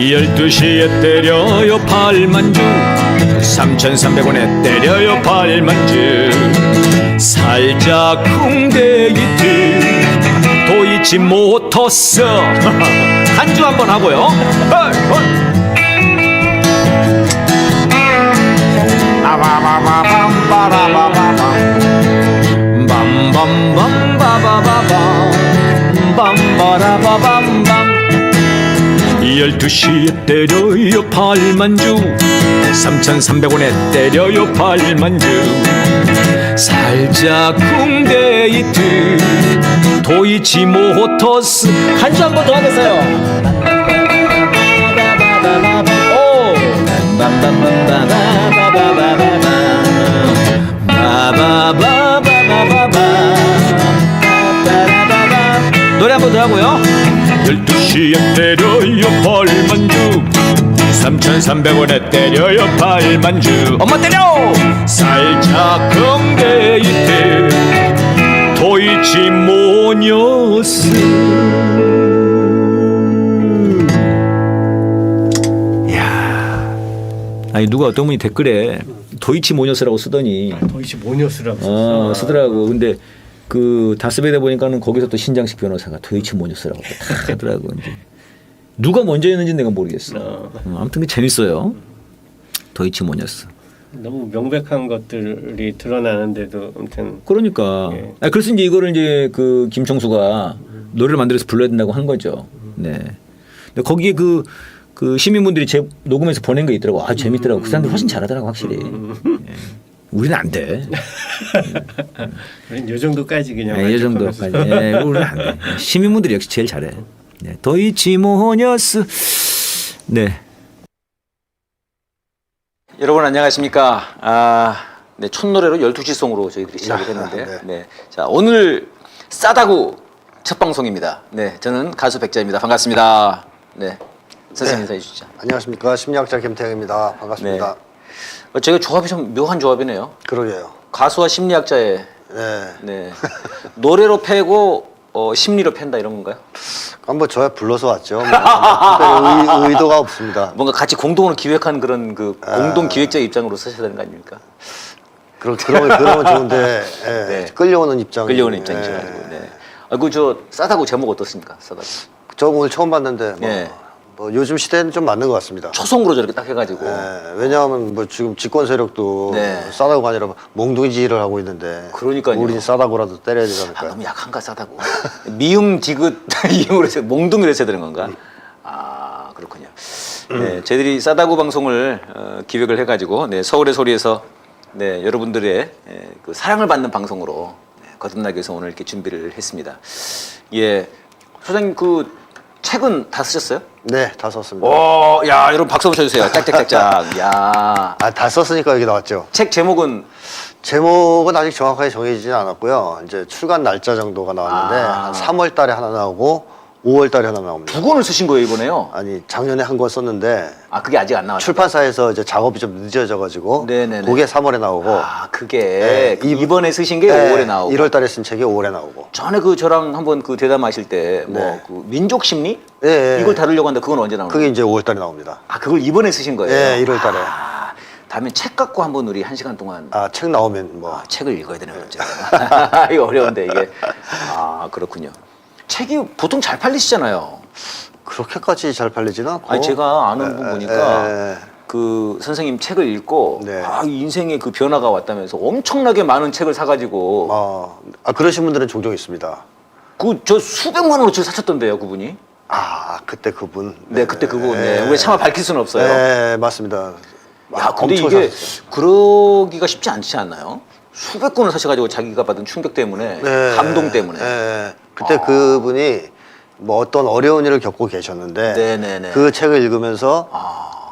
12시에 때려요 팔만주 3,300원에 때려요 팔만주 살짝 쿵데기트 도이치 모터스 한 주 한번 하고요. 밤밤밤바바바밤 밤바라바밤밤 12시에 때려요 팔만주 3,300원에 때려요 팔만주 살짝 쿵데이트 도이치 모터스 한 주 한 번 더 하겠어요. 오 노래 한 번 더 하고요. 12시에 때려요 팔만주 3,300원에 때려요 팔만주 엄마 때려 살짝 쿵데이트 도이치 모녀스. 야, 아니 누가 어떤 분이 댓글에 도이치 모녀스라고 쓰더니 도이치 모녀스라고 쓰더라고. 근데 그 다스베이다 보니까는 거기서 또 신장식 변호사가 도이치 모녀스라고 다 하더라고. 이제 누가 먼저 했는지 내가 모르겠어. 아무튼 재밌어요. 도이치 모녀스. 너무 명백한 것들이 드러나는데도 아무튼 그러니까. 예. 그래서 이제 이거를 이제 그 김청수가 노래를 만들어서 불러야 된다고 한 거죠. 네. 근데 거기에 그 시민분들이 녹음해서 보낸 게 있더라고. 아 재밌더라고. 그 사람들 훨씬 잘하더라고 확실히. 예. 우리는 안 돼. 우리는 요 정도까지 그냥. 네, 이 정도까지. 네, 우리는 안 돼. 시민분들이 역시 제일 잘해. 네, 도이치 모녀스. 네. 여러분 안녕하십니까? 네, 촌노래로 12시 송으로 저희들이 시작을 했는데, 네. 자, 오늘 싸다구 첫 방송입니다. 네, 저는 가수 백자입니다. 반갑습니다. 네, 선생님 인사해 주시죠. 안녕하십니까, 심리학자 김태형입니다. 반갑습니다. 네. 제가 조합이 좀 묘한 조합이네요. 그러게요. 가수와 심리학자의 네. 노래로 패고 심리로 팬다 이런 건가요? 한번 저야 불러서 왔죠. 뭐, 특별히 의도가 없습니다. 뭔가 같이 공동으로 기획한 그런 그 공동 기획자 입장으로 쓰셔야 되는 거 아닙니까? 그러면 좋은데 네. 끌려오는 입장. 끌려오는 입장이셔가지고. 네. 저 싸다구 제목 어떻습니까? 싸다구. 저 오늘 처음 봤는데 네. 뭐 요즘 시대는 좀 맞는 것 같습니다. 초성으로 저렇게 딱 해가지고. 왜냐하면 뭐 지금 집권 세력도 네. 싸다구가 아니라 몽둥이질을 하고 있는데. 그러니까요. 우리 싸다구라도 때려야 되지 않을까. 너무 약한가 싸다구. 미음 디귿 이음으로 해서 몽둥이로 해야 되는 건가? 그렇군요. 네, 저희들이 싸다구 방송을 기획을 해가지고 네, 서울의 소리에서 네, 여러분들의 그 사랑을 받는 방송으로 거듭나기 위해서 오늘 이렇게 준비를 했습니다. 예, 소장님 그 책은 다 쓰셨어요? 네, 다 썼습니다. 오, 야, 여러분 박수 한번 쳐주세요. 짝짝짝짝. 야. 다 썼으니까 여기 나왔죠. 책 제목은 아직 정확하게 정해지진 않았고요. 이제 출간 날짜 정도가 나왔는데 한 3월 달에 하나 나오고 5월 달에 하나 나옵니다. 두 권을 쓰신 거예요, 이번에요? 아니, 작년에 한 권 썼는데 그게 아직 안 나왔어요. 출판사에서 이제 작업이 좀 늦어져가지고 네네네. 그게 3월에 나오고 그게 네, 이번에 쓰신 게 5월에 나오고 1월 달에 쓴 책이 5월에 나오고. 전에 저랑 한번 대담하실 때 네. 그 민족 심리? 네, 이걸 다루려고 하는데 그건 언제 나오나요? 그게 이제 5월 달에 나옵니다. 그걸 이번에 쓰신 거예요? 네, 1월 달에. 다음에 책 갖고 한번 우리 1시간 동안 책 나오면 뭐. 책을 읽어야 되네요, 어째. 이거 어려운데 이게. 그렇군요. 책이 보통 잘 팔리시잖아요. 그렇게까지 잘 팔리지는 않고. 아니 제가 아는 분 보니까 그 선생님 책을 읽고 네. 인생의 그 변화가 왔다면서 엄청나게 많은 책을 사가지고 그러신 분들은 종종 있습니다. 저 수백만 원어치 사셨던데요, 그분이? 그때 그분. 네, 그때 그분. 네. 우리 차마 밝힐 수는 없어요. 네, 맞습니다. 근데 이게 사셨어요. 그러기가 쉽지 않지 않나요? 수백 권을 사셔가지고 자기가 받은 충격 때문에, 감동 때문에. 그때 그분이 뭐 어떤 어려운 일을 겪고 계셨는데 네네네. 그 책을 읽으면서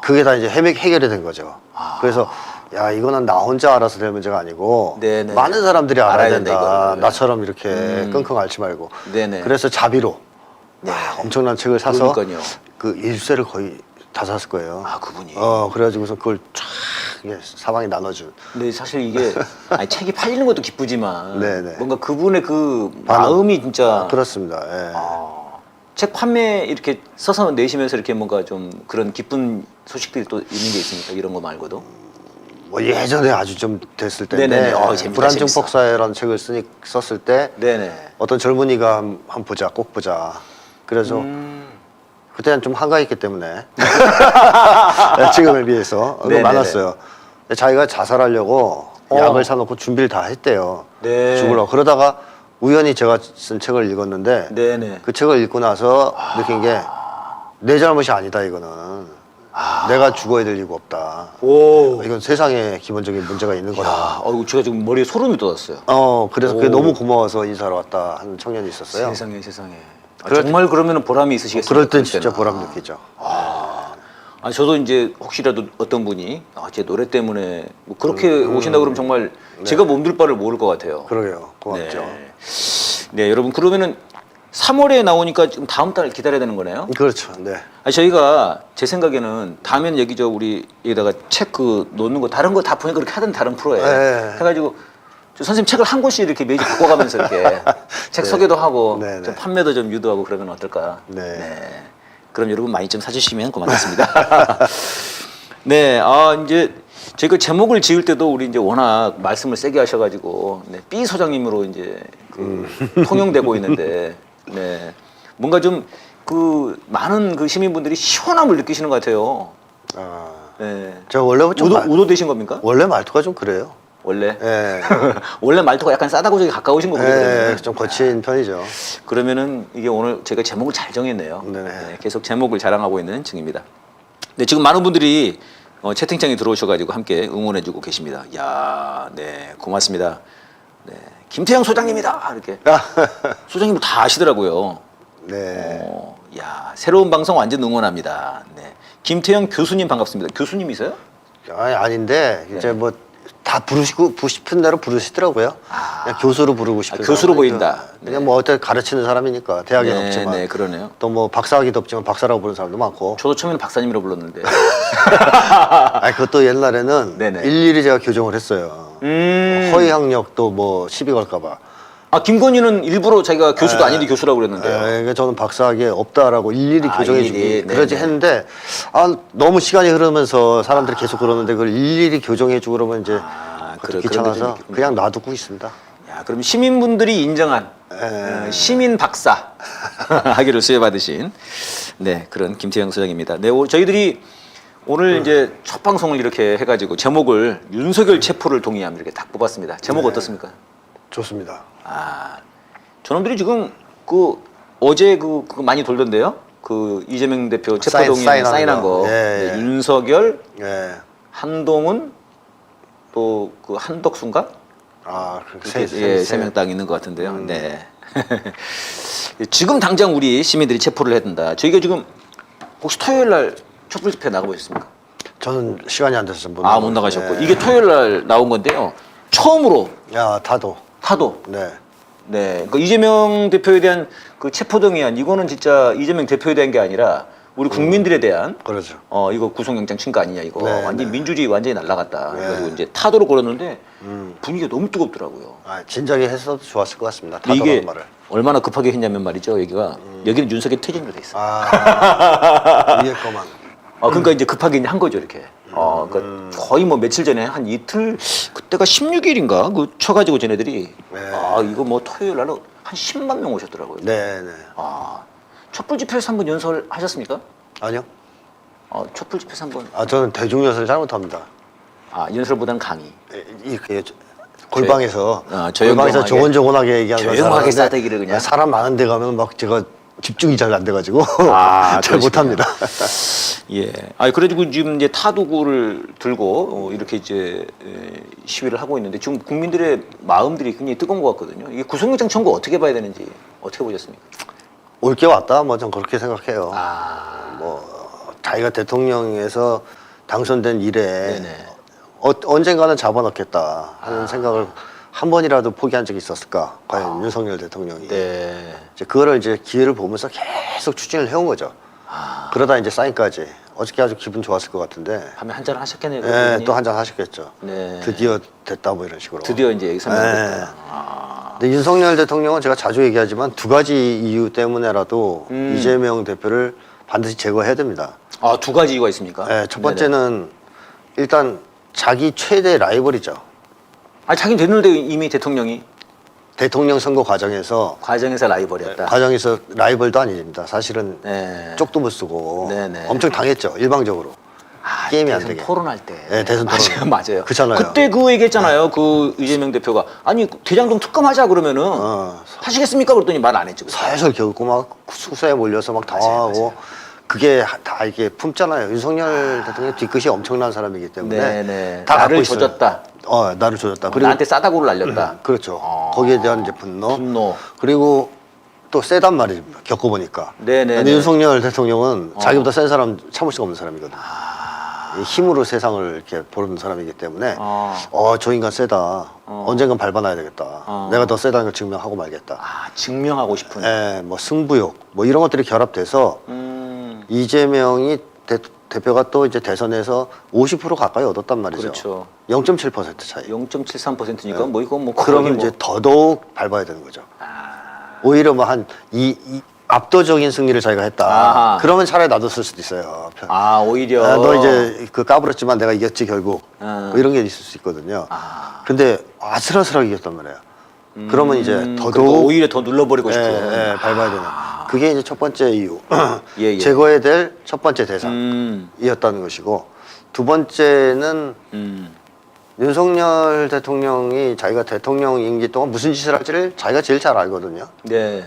그게 다 이제 해결이 된 거죠. 그래서 이거는 나 혼자 알아서 될 문제가 아니고 네네. 많은 사람들이 알아야 된다. 이거를. 나처럼 이렇게 끙끙 앓지 말고. 네네. 그래서 자비로 엄청난 책을 사서 그러니까요. 그 일세를 거의 다 샀을 거예요. 그분이. 그래가지고서 그걸 쫙 사방에 나눠준. 근데 사실 이게 책이 팔리는 것도 기쁘지만 네네. 뭔가 그분의 그 마음이 진짜 그렇습니다. 책 판매 이렇게 써서 내시면서 이렇게 뭔가 좀 그런 기쁜 소식들이 또 있는 게 있습니까? 이런 거 말고도. 뭐 예전에 아주 좀 됐을 때인데 네네네. 재밌다, 불안증 재밌어. 폭사라는 책을 썼을 때 네네. 어떤 젊은이가 한번 보자, 꼭 보자. 그래서 그때는 좀 한가했기 때문에 지금에 비해서 네네네. 많았어요. 근데 자기가 자살하려고 약을 사놓고 준비를 다 했대요. 네. 죽으려고. 그러다가 우연히 제가 쓴 책을 읽었는데 네네. 그 책을 읽고 나서 느낀 게 내 잘못이 아니다 이거는. 내가 죽어야 될 이유가 없다. 오. 이건 세상에 기본적인 문제가 있는 거다. 야, 제가 지금 머리에 소름이 돋았어요. 그래서 그게 오. 너무 고마워서 인사하러 왔다 하는 청년이 있었어요. 세상에 세상에. 그럴 정말 그러면은 보람이 있으시겠어요? 그럴 땐 진짜 보람 느끼죠. 저도 이제 혹시라도 어떤 분이 제 노래 때문에 뭐 그렇게 오신다 그러면 정말 제가 몸둘 바를 모를 것 같아요. 그러게요. 고맙죠. 네, 여러분 그러면은 3월에 나오니까 지금 다음 달 기다려야 되는 거네요. 그렇죠. 네. 저희가 제 생각에는 다음에는 여기저 우리 여기다가 책 놓는 거 다른 거 다 보니까 그렇게 하던 다른 프로에 네. 해가지고 저 선생님 책을 한 권씩 이렇게 매주 바꿔가면서 이렇게 책 소개도 하고 네, 좀 네. 판매도 좀 유도하고 그러면 어떨까? 네. 그럼 여러분 많이 좀 사주시면 고맙겠습니다. 네, 이제 저희가 제목을 지을 때도 우리 이제 워낙 말씀을 세게 하셔가지고 B 소장님으로 이제 통용되고 있는데, 네, 뭔가 좀 그 많은 그 시민분들이 시원함을 느끼시는 것 같아요. 네, 저 원래 좀 우도되신 겁니까? 원래 말투가 좀 그래요. 원래? 예. 원래 말투가 약간 싸다구적이 가까우신 거군요. 예, 그러면은. 좀 거친 편이죠. 그러면은 이게 오늘 제가 제목을 잘 정했네요. 네네. 네, 계속 제목을 자랑하고 있는 중입니다. 네, 지금 많은 분들이 채팅창에 들어오셔가지고 함께 응원해주고 계십니다. 야, 네, 고맙습니다. 네, 김태형 소장님이다 이렇게 소장님을 다 아시더라고요. 네. 야, 새로운 방송 완전 응원합니다. 네, 김태형 교수님 반갑습니다. 교수님이세요? 아닌데 이제 네. 뭐 다 부르시고 싶은 대로 부르시더라고요. 그냥 교수로 부르고 싶은 교수로 보인다. 그냥 네. 뭐 어떻게 가르치는 사람이니까 대학에 네, 없지만 네, 그러네요. 또 뭐 박사학위도 없지만 박사라고 부르는 사람도 많고. 저도 처음에는 박사님이라고 불렀는데. 그것도 옛날에는 네네. 일일이 제가 교정을 했어요. 허위 학력도 뭐 시비 걸까봐. 김건희는 일부러 자기가 교수도 아닌데 교수라고 그랬는데요. 그러니까 저는 박사학위에 없다라고 일일이 교정해주기 일일이, 그러지 네네. 했는데 너무 시간이 흐르면서 사람들이 계속 그러는데 그걸 일일이 교정해주고 그러면 이제 그런 그것도 게 귀찮아서 좀 있군요. 그냥 놔두고 있습니다. 야, 그럼 시민분들이 인정한 시민 박사 학위를 수여받으신 네, 그런 김태형 소장입니다. 네, 저희들이 오늘 이제 첫 방송을 이렇게 해가지고 제목을 윤석열 체포를 동의함 이렇게 딱 뽑았습니다. 제목 어떻습니까? 좋습니다. 저놈들이 지금 어제 그거 많이 돌던데요. 그 이재명 대표 체포 동의 사인하는 사인한 거. 거. 예, 네, 예. 윤석열, 예. 한동훈 또 그 한덕수인가? 그렇게 세 명 딱 있는 것 같은데요. 네. 지금 당장 우리 시민들이 체포를 해야 된다. 저희가 지금 혹시 토요일 날 촛불 집회 나가보셨습니까? 저는 시간이 안 돼서 못 못 나가셨고 예. 이게 토요일 날 나온 건데요. 처음으로 타도. 네. 그러니까 이재명 대표에 대한 그 체포 동의안 이거는 진짜 이재명 대표에 대한 게 아니라 우리 국민들에 대한 그렇죠. 이거 구속영장 친 거 아니냐 이거 네, 완전 민주주의 완전히 날라갔다. 네. 그래가지고 이제 타도로 걸었는데 분위기가 너무 뜨겁더라고요. 진작에 했어도 좋았을 것 같습니다. 근데 이게 타도라는 말을. 얼마나 급하게 했냐면 말이죠. 여기는 윤석열 퇴진으로 돼 있어. 위에 거만. 그러니까 이제 급하게 한 거죠 이렇게. 그러니까 거의 뭐 며칠 전에 한 이틀 그때가 16일인가 그 쳐가지고 쟤네들이 네. 이거 뭐 토요일 날은 한 10만 명 오셨더라고요. 네. 촛불 집회에서 한번 연설하셨습니까? 아니요. 촛불 집회에서 한번 저는 대중연설 잘못합니다. 연설보다는 강의. 이렇게 골방에서 조용조용하게. 조곤조곤하게 얘기하는 거 조용하게 잘하는데 싸대기를 그냥. 사람 많은 데 가면 막 제가 집중이 잘 안 돼가지고 잘 그러시군요. 못합니다. 예. 그래가지고 지금 이제 타도구를 들고 이렇게 이제 시위를 하고 있는데 지금 국민들의 마음들이 굉장히 뜨거운 것 같거든요. 이게 구속영장 청구 어떻게 봐야 되는지 어떻게 보셨습니까? 올 게 왔다 뭐 전 그렇게 생각해요. 뭐 자기가 대통령에서 당선된 이래 네네. 언젠가는 잡아넣겠다 하는 생각을 한 번이라도 포기한 적이 있었을까? 과연 윤석열 대통령이. 네. 이제 그거를 이제 기회를 보면서 계속 추진을 해온 거죠. 그러다 이제 사인까지. 어저께 아주 기분 좋았을 것 같은데. 밤에 한잔 하셨겠네요. 네, 또 한잔 하셨겠죠. 네. 드디어 됐다 뭐 이런 식으로. 드디어 이제 여기 네. 선명됐다. 근데 윤석열 대통령은 제가 자주 얘기하지만 두 가지 이유 때문에라도 이재명 대표를 반드시 제거해야 됩니다. 아, 두 가지 이유가 있습니까? 네, 첫 번째는 일단 자기 최대 라이벌이죠. 아, 자기는 됐는데 이미 대통령이 대통령 선거 과정에서 라이벌이었다. 과정에서 라이벌도 아닙니다. 사실은 네. 쪽도 못 쓰고 네네. 엄청 당했죠. 일방적으로. 아, 게임이 안 대선 되게. 토론할 때. 네, 대선 토론. 맞아요. 그렇잖아요. 그때 그 얘기했잖아요. 그 이재명 대표가 아니 대장동 특검하자 그러면은 하시겠습니까? 그랬더니 말 안 했죠. 살살 겪고 막 수사에 몰려서 막 당하고 그게 다 이게 품잖아요. 윤석열 대통령 뒤끝이 엄청난 사람이기 때문에 네네. 다 나를 갖고 있어요. 조졌다. 나를 조졌다. 나한테 싸다구를 날렸다. 그렇죠. 거기에 대한 이제 분노. 분노. 그리고 또 세단 말이죠. 겪어보니까. 네네. 근데 윤석열 대통령은 자기보다 센 사람 참을 수가 없는 사람이거든. 이 힘으로 세상을 이렇게 보는 사람이기 때문에 저 인간 세다. 언젠간 밟아놔야 되겠다. 내가 더 세다는 걸 증명하고 말겠다. 아, 증명하고 싶은. 예, 뭐 승부욕, 뭐 이런 것들이 결합돼서 이재명이 대표가 또 이제 대선에서 50% 가까이 얻었단 말이죠. 그렇죠. 0.7% 차이. 0.73%니까 뭐 이거 뭐 그러면 거의 이제 더더욱 밟아야 되는 거죠. 오히려 뭐 한 압도적인 승리를 자기가 했다. 아하. 그러면 차라리 놔뒀을 수도 있어요. 아, 오히려 너 이제 그 까불었지만 내가 이겼지 결국. 뭐 이런 게 있을 수 있거든요. 근데 아슬아슬하게 이겼단 말이에요. 그러면 이제 그러니까 더더욱 오히려 더 눌러버리고 싶은. 밟아야 되는. 그게 이제 첫 번째 이유. 예, 예. 제거해야 될 첫 번째 대상이었다는 것이고, 두 번째는 윤석열 대통령이 자기가 대통령 임기 동안 무슨 짓을 할지를 자기가 제일 잘 알거든요. 네.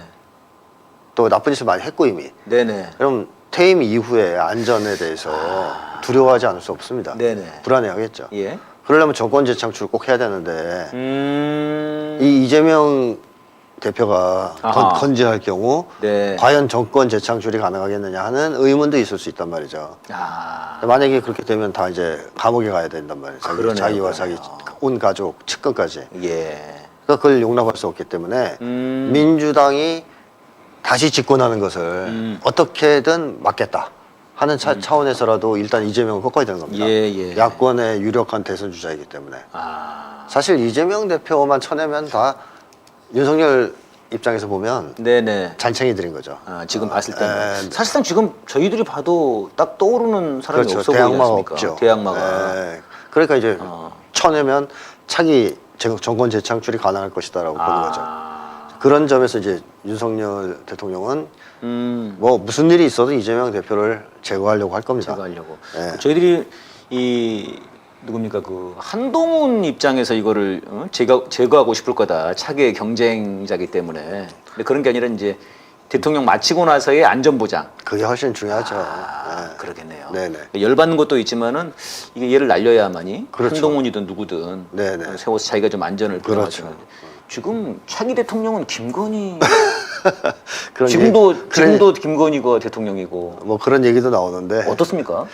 또 나쁜 짓을 많이 했고 이미. 네네. 그럼 퇴임 이후에 안전에 대해서 두려워하지 않을 수 없습니다. 네네. 불안해하겠죠. 예. 그러려면 정권 재창출을 꼭 해야 되는데 이 이재명 대표가 아하. 건재할 경우 네. 과연 정권 재창출이 가능하겠느냐 하는 의문도 있을 수 있단 말이죠. 아. 만약에 그렇게 되면 다 이제 감옥에 가야 된단 말이에요. 그러네요, 자기와 그러네요. 자기 온 가족, 측근까지. 예. 그러니까 그걸 용납할 수 없기 때문에 민주당이 다시 집권하는 것을 어떻게든 막겠다 하는 차원에서라도 일단 이재명을 꺾어야 되는 겁니다. 예, 예. 야권의 유력한 대선 주자이기 때문에. 아. 사실 이재명 대표만 쳐내면 다 윤석열 입장에서 보면 네네. 잔챙이 들인 거죠. 아, 지금 봤을 때는 에, 사실상 지금 저희들이 봐도 딱 떠오르는 사람이 그렇죠. 없어 보이지 대항마가 않습니까? 없죠. 대항마가. 예. 그러니까 이제 쳐내면 차기 정권 재창출이 가능할 것이다라고 보는 거죠. 그런 점에서 이제 윤석열 대통령은 뭐 무슨 일이 있어도 이재명 대표를 제거하려고 할 겁니다. 제거하려고. 예. 저희들이 이 누굽니까 그 한동훈 입장에서 이거를 제거하고 싶을 거다. 차기의 경쟁자기 때문에. 근데 그런 게 아니라 이제 대통령 마치고 나서의 안전 보장. 그게 훨씬 중요하죠. 예. 그러겠네요. 네네. 열받는 것도 있지만은 이게 얘를 날려야만이 그렇죠. 한동훈이든 누구든 네네. 세워서 자기가 좀 안전을 그렇죠. 보장하시는. 지금 차기 대통령은 김건희. 그런 지금도 김건희가 대통령이고. 뭐 그런 얘기도 나오는데 어떻습니까?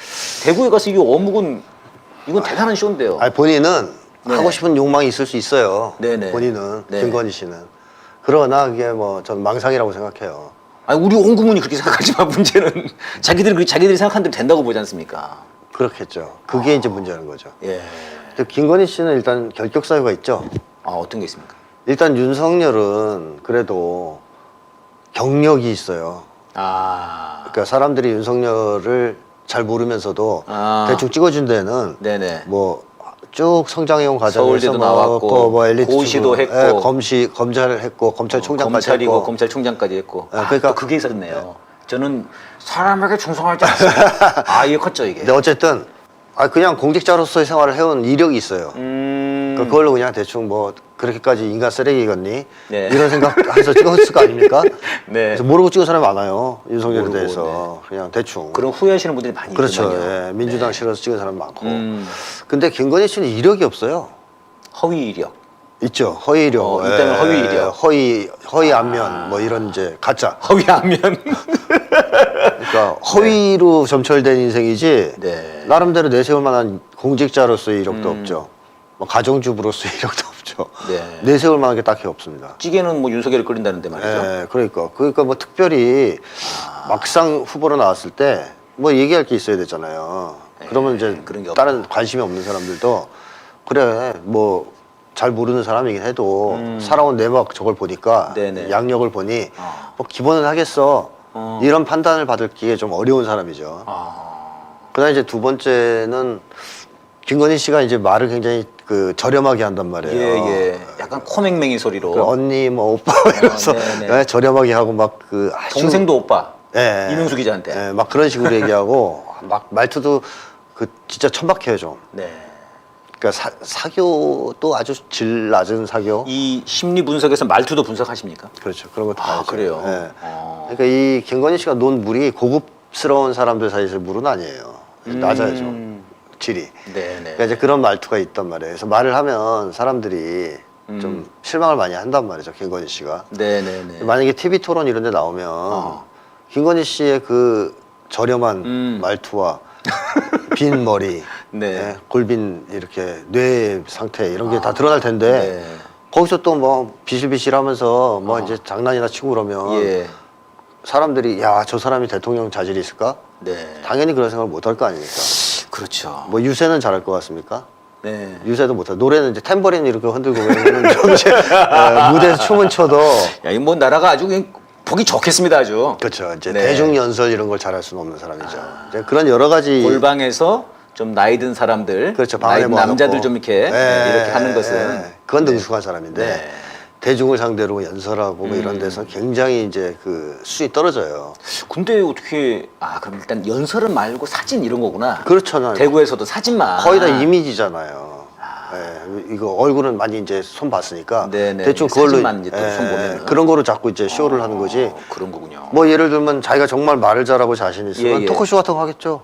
대구에 가서 이 어묵은 이건 대단한 쇼인데요. 아니, 본인은 네. 하고 싶은 욕망이 있을 수 있어요. 네네. 본인은 네. 김건희 씨는. 그러나 그게 뭐 전 망상이라고 생각해요. 아니 우리 온 국민이 그렇게 생각하지만 문제는 자기들이 생각한 대로 된다고 보지 않습니까? 그렇겠죠. 그게 이제 문제라는 거죠. 예. 근데 김건희 씨는 일단 결격 사유가 있죠. 아 어떤 게 있습니까? 일단 윤석열은 그래도 경력이 있어요. 아. 그러니까 사람들이 윤석열을 잘 모르면서도 대충 찍어준 데는 네네. 뭐 쭉 성장해온 과정에서 서울대도 나왔고, 뭐 엘리트 고시도 출신, 했고. 검찰을 했고 검찰총장까지 검찰이고 했고 검찰총장까지 했고. 그러니까 또 그게 있었네요. 저는 사람에게 충성하지 않습니다. 아 이게 컸죠 이게. 근데 어쨌든 그냥 공직자로서의 생활을 해온 이력이 있어요. 그러니까 그걸로 그냥 대충 뭐 그렇게까지 인간 쓰레기겠니? 네. 이런 생각해서 찍었을 거 아닙니까? 네. 그래서 모르고 찍은 사람이 많아요. 윤석열에 모르고, 대해서 그냥 대충. 그런 후회하시는 분들이 많이 그렇죠. 있거든요. 예, 민주당 싫어서 찍은 사람 많고. 음. 근데 김건희 씨는 이력이 없어요. 허위 이력. 있죠. 허위 이력. 이 때문에 허위 이력. 허위 안면 뭐 이런 이제 가짜. 허위 안면. 그러니까 허위로 점철된 인생이지 네. 나름대로 내세울 만한 공직자로서의 이력도 없죠. 뭐 가정주부로서의 이력도 없죠. 네. 내세울 만한 게 딱히 없습니다. 찌개는 뭐 윤석열을 끓인다는데 말이죠. 예, 그러니까 뭐 특별히 막상 후보로 나왔을 때 뭐 얘기할 게 있어야 되잖아요. 그러면 이제 그런 게 없다. 다른 관심이 없는 사람들도 그래 뭐 잘 모르는 사람이긴 해도 살아온 내막 저걸 보니까 네네. 양력을 보니 뭐 기본은 하겠어 이런 판단을 받을 게 좀 어려운 사람이죠. 그다음 이제 두 번째는 김건희 씨가 이제 말을 굉장히 그 저렴하게 한단 말이에요. 예. 약간 코맹맹이 소리로. 그 언니 뭐 오빠 이러면서 네네. 네, 저렴하게 하고 막 그 동생도 오빠. 예. 이명수 기자한테. 예, 막 그런 식으로 얘기하고 막 말투도 그 진짜 천박해요 좀. 네. 그러니까 사교도 아주 질 낮은 사교. 이 심리 분석에서 말투도 분석하십니까? 그렇죠. 그런 것도 아, 봐야죠. 그래요? 예. 어. 그러니까 이 김건희 씨가 논 물이 고급스러운 사람들 사이에서 물은 아니에요. 낮아요. 질이. 네네. 그러니까 이제 그런 말투가 있단 말이에요. 그래서 말을 하면 사람들이 좀 실망을 많이 한단 말이죠. 김건희 씨가. 네네네. 만약에 TV 토론 이런 데 나오면 김건희 씨의 그 저렴한 말투와 빈 머리, 네. 예, 골빈 이렇게 뇌 상태 이런 게 다 드러날 텐데 네. 거기서 또 뭐 비실비실하면서 뭐 이제 장난이나 치고 그러면 예. 사람들이 야, 저 사람이 대통령 자질이 있을까? 네. 당연히 그런 생각을 못 할 거 아닙니까? 그렇죠. 뭐 유세는 잘할 것 같습니까? 네. 유세도 못해. 노래는 이제 탬버린 이렇게 흔들고 그러면 좀 이제 무대에서 춤은 춰도 야, 이 뭐 나라가 아주 그냥 보기 좋겠습니다, 아주. 그렇죠. 이제 네. 대중 연설 이런 걸 잘할 수는 없는 사람이죠. 이제 그런 여러 가지 골방에서 좀 나이 든 사람들, 그렇죠. 나이 든 방에 남자들 모아놓고. 좀 이렇게 이렇게 하는 것은 그건 능숙한 사람인데 네. 대중을 상대로 연설하고 뭐 이런 데서 굉장히 이제 그 수준이 떨어져요. 근데 어떻게 그럼 일단 연설은 말고 사진 이런 거구나. 그렇잖아요. 대구에서도 사진만 거의 다 이미지잖아요. 예, 이거 얼굴은 많이 이제 손 봤으니까 네네. 대충 그걸로 사진만 이제 또 손 보면은. 그런 거로 자꾸 이제 쇼를 하는 거지. 그런 거군요. 뭐 예를 들면 자기가 정말 말을 잘하고 자신 있으면 예. 토크쇼 같은 거 하겠죠.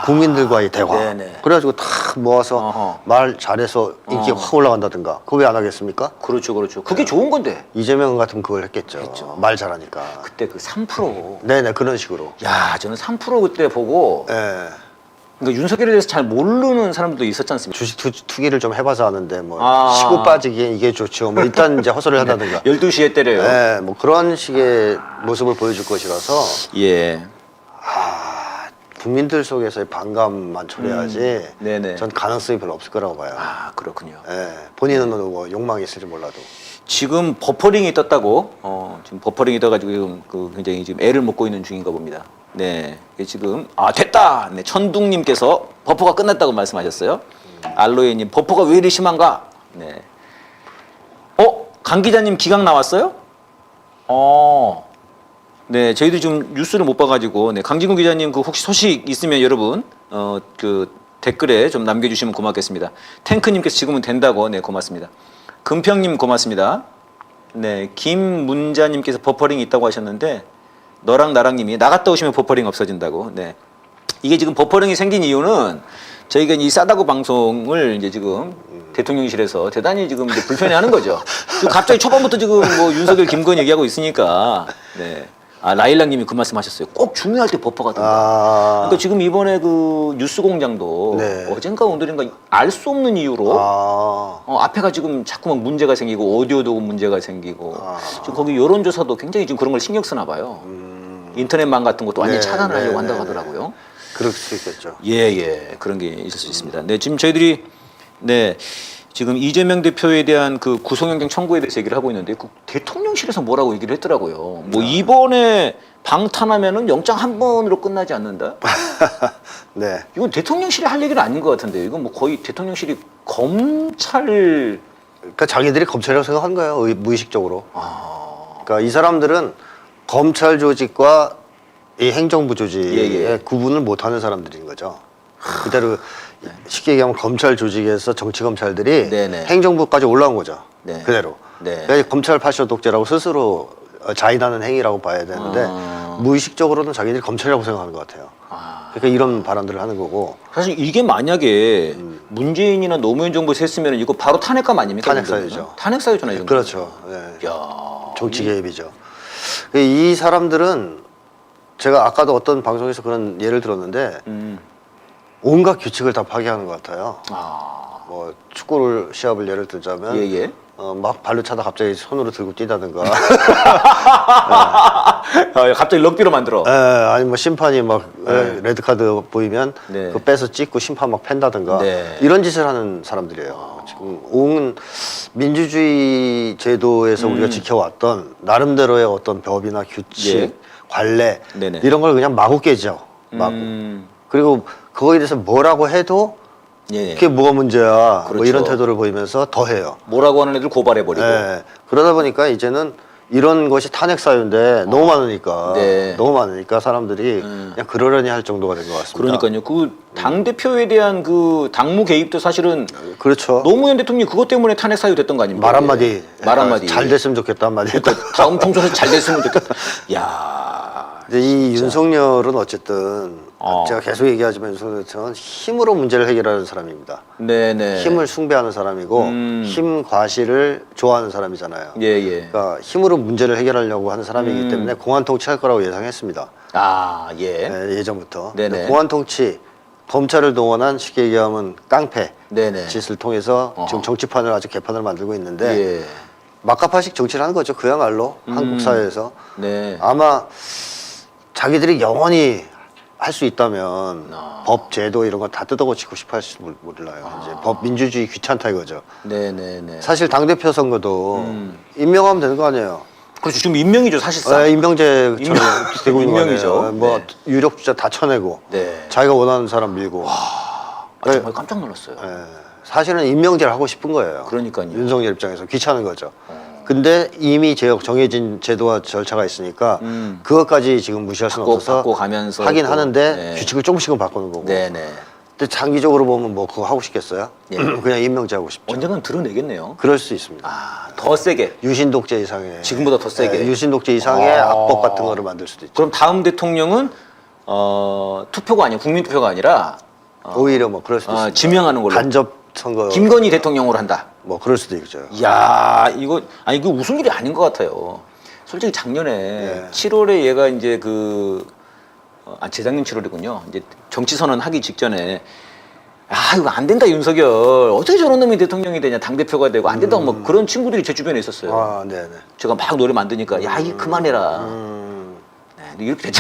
국민들과의 대화. 네네. 그래가지고 다 모아서 어허. 말 잘해서 인기 확 올라간다든가. 그거 왜 안 하겠습니까? 그렇죠. 그게 좋은 건데. 이재명 같으면 그걸 했겠죠. 말 잘하니까. 그때 그 3%. 네네 그런 식으로. 야, 저는 3% 그때 보고 예. 그러니까 윤석열에 대해서 잘 모르는 사람들도 있었지 않습니까? 주식 투기를 좀 해봐서 하는데 뭐 아. 시고 빠지기에 이게 좋죠. 뭐 일단 이제 헛소리를 한다든가. 12시에 때려요. 예, 뭐 그런 식의 모습을 보여줄 것이라서 예. 국민들 속에서의 반감만 초래하지. 네네. 전 가능성이 별로 없을 거라고 봐요. 그렇군요. 예, 본인은 뭐 욕망이 있을지 몰라도. 지금 버퍼링이 떴다고 지금 버퍼링이 떠가지고 지금 그 굉장히 지금 애를 먹고 있는 중인가 봅니다. 네, 이게 지금 됐다. 네, 천둥님께서 버퍼가 끝났다고 말씀하셨어요. 알로에님 버퍼가 왜 이리 심한가? 네. 강 기자님 기각 나왔어요? 네, 저희도 지금 뉴스를 못 봐가지고 강진구 기자님 그 혹시 소식 있으면 여러분 그 댓글에 좀 남겨주시면 고맙겠습니다. 탱크님께서 지금은 된다고 고맙습니다. 금평님 고맙습니다. 네, 김문자님께서 버퍼링이 있다고 하셨는데 너랑 나랑님이 나갔다 오시면 버퍼링 없어진다고. 네, 이게 지금 버퍼링이 생긴 이유는 저희가 이 싸다고 방송을 이제 지금 대통령실에서 대단히 지금 이제 불편해하는 거죠. 지금 갑자기 초반부터 지금 뭐 윤석열, 김건희 얘기하고 있으니까. 네. 라일락님이 그 말씀하셨어요. 꼭 중요할 때 버퍼가 된다. 그러니까 지금 이번에 그 뉴스공장도 어젠가 오늘인가 알 수 없는 이유로 앞에가 지금 자꾸만 문제가 생기고 오디오도 문제가 생기고 지금 거기 여론조사도 굉장히 지금 그런 걸 신경 쓰나 봐요. 인터넷망 같은 것도 완전히 차단을 하려고 한다고 하더라고요. 그럴 수 있겠죠. 예, 그런 게 있을 수 있습니다. 네, 지금 저희들이 지금 이재명 대표에 대한 그 구속영장 청구에 대해서 얘기를 하고 있는데 그 대통령실에서 뭐라고 얘기를 했더라고요. 뭐 이번에 방탄하면은 영장 한 번으로 끝나지 않는다. 네. 이건 대통령실이 할 얘기는 아닌 것 같은데 이건 뭐 거의 대통령실이 검찰. 그러니까 자기들이 검찰이라고 생각한 거예요. 무의식적으로. 그러니까 이 사람들은 검찰 조직과 이 행정부 조직의 구분을 못하는 사람들인 거죠. 그대로 쉽게 얘기하면 검찰 조직에서 정치 검찰들이 행정부까지 올라온 거죠. 그대로. 그러니까 검찰 파쇼 독재라고 스스로 자인하는 행위라고 봐야 되는데 무의식적으로는 자기들이 검찰이라고 생각하는 것 같아요. 그러니까 이런 발언들을 하는 거고. 사실 이게 만약에 문재인이나 노무현 정부에서 했으면 이거 바로 탄핵감 아닙니까? 탄핵 사유죠. 탄핵 사유잖아요. 이 정도면. 그렇죠. 네. 야, 정치 개입이죠. 이 사람들은 제가 아까도 어떤 방송에서 그런 예를 들었는데 온갖 규칙을 다 파괴하는 것 같아요. 뭐 축구를 시합을 예를 들자면 막 발로 차다 갑자기 손으로 들고 뛰다든가. 갑자기 럭비로 만들어. 아니 뭐 심판이 막 레드 카드 보이면 네. 그거 빼서 찍고 심판 막 팬다든가 네. 이런 짓을 하는 사람들이에요. 지금 온 민주주의 제도에서 우리가 지켜왔던 나름대로의 어떤 법이나 규칙, 예. 관례 네네. 이런 걸 그냥 마구 깨죠. 마구. 그리고 그거에 대해서 뭐라고 해도 예. 그게 뭐가 문제야. 뭐 그렇죠. 이런 태도를 보이면서 더 해요. 뭐라고 하는 애들 고발해버리고. 예. 그러다 보니까 이제는 이런 것이 탄핵 사유인데 너무 많으니까 네. 너무 많으니까 사람들이 그냥 그러려니 할 정도가 된 것 같습니다. 그러니까요. 그 당 대표에 대한 그 당무 개입도 사실은 그렇죠. 노무현 대통령이 그것 때문에 탄핵 사유 됐던 거 아닙니까? 말 한마디. 말 한마디. 잘 됐으면 좋겠다 한마디. 그러니까 다음 총선에서 잘 됐으면 좋겠다. 야. 근데 이 윤석열은 어쨌든 어. 제가 계속 얘기하지만 윤석열은 힘으로 문제를 해결하는 사람입니다. 네네. 힘을 숭배하는 사람이고 힘 과시를 좋아하는 사람이잖아요. 예예. 그러니까 힘으로 문제를 해결하려고 하는 사람이기 때문에 공안 통치할 거라고 예상했습니다. 아 예. 예전부터. 네네. 공안 통치, 검찰을 동원한 쉽게 얘기하면 깡패 네네. 짓을 통해서 지금 정치판을 아주 개판을 만들고 있는데 예. 막가파식 정치를 하는 거죠. 그야말로 한국 사회에서 네. 아마 자기들이 영원히 할 수 있다면 법 제도 이런 거 다 뜯어고치고 싶어 할지 몰라요. 이제 법 민주주의 귀찮다 이거죠. 네네네. 사실 당대표 선거도 임명하면 되는 거 아니에요. 그렇죠. 지금 임명이죠 사실상. 임명제 되고 있는 거 임명이죠. 아니에요. 뭐 네. 유력 주자 다 쳐내고 네. 자기가 원하는 사람 밀고. 아, 정말 깜짝 놀랐어요. 사실은 임명제를 하고 싶은 거예요. 그러니까요. 윤석열 입장에서 귀찮은 거죠. 근데 이미 정해진 제도와 절차가 있으니까 그것까지 지금 무시할 수는 없어서 바꿔가면서 하긴 또, 하는데 네. 규칙을 조금씩은 바꾸는 거고. 네네. 근데 장기적으로 보면 뭐 그거 하고 싶겠어요? 예. 그냥 임명제 하고 싶죠. 언젠간 드러내겠네요. 그럴 수 있습니다. 아, 더 세게. 유신 독재 이상의 지금보다 더 세게. 유신 독재 이상의 악법 같은 거를 만들 수도 있죠. 그럼 다음 대통령은 투표가 아니고 국민 투표가 아니라 오히려 뭐 그럴 수도 있습니다. 지명하는 걸로. 간접 선거 김건희 대통령으로 한다. 뭐 그럴 수도 있죠. 이야, 이거 웃을 일이 아닌 것 같아요. 솔직히 작년에 네. 7월에 얘가 이제 재작년 7월이군요. 이제 정치 선언 하기 직전에 이거 안 된다 윤석열. 어떻게 저런 놈이 대통령이 되냐, 당 대표가 되고 안 된다고 뭐 그런 친구들이 제 주변에 있었어요. 아, 네네. 제가 막 노래 만드니까 야, 이게 그만해라. 네, 이렇게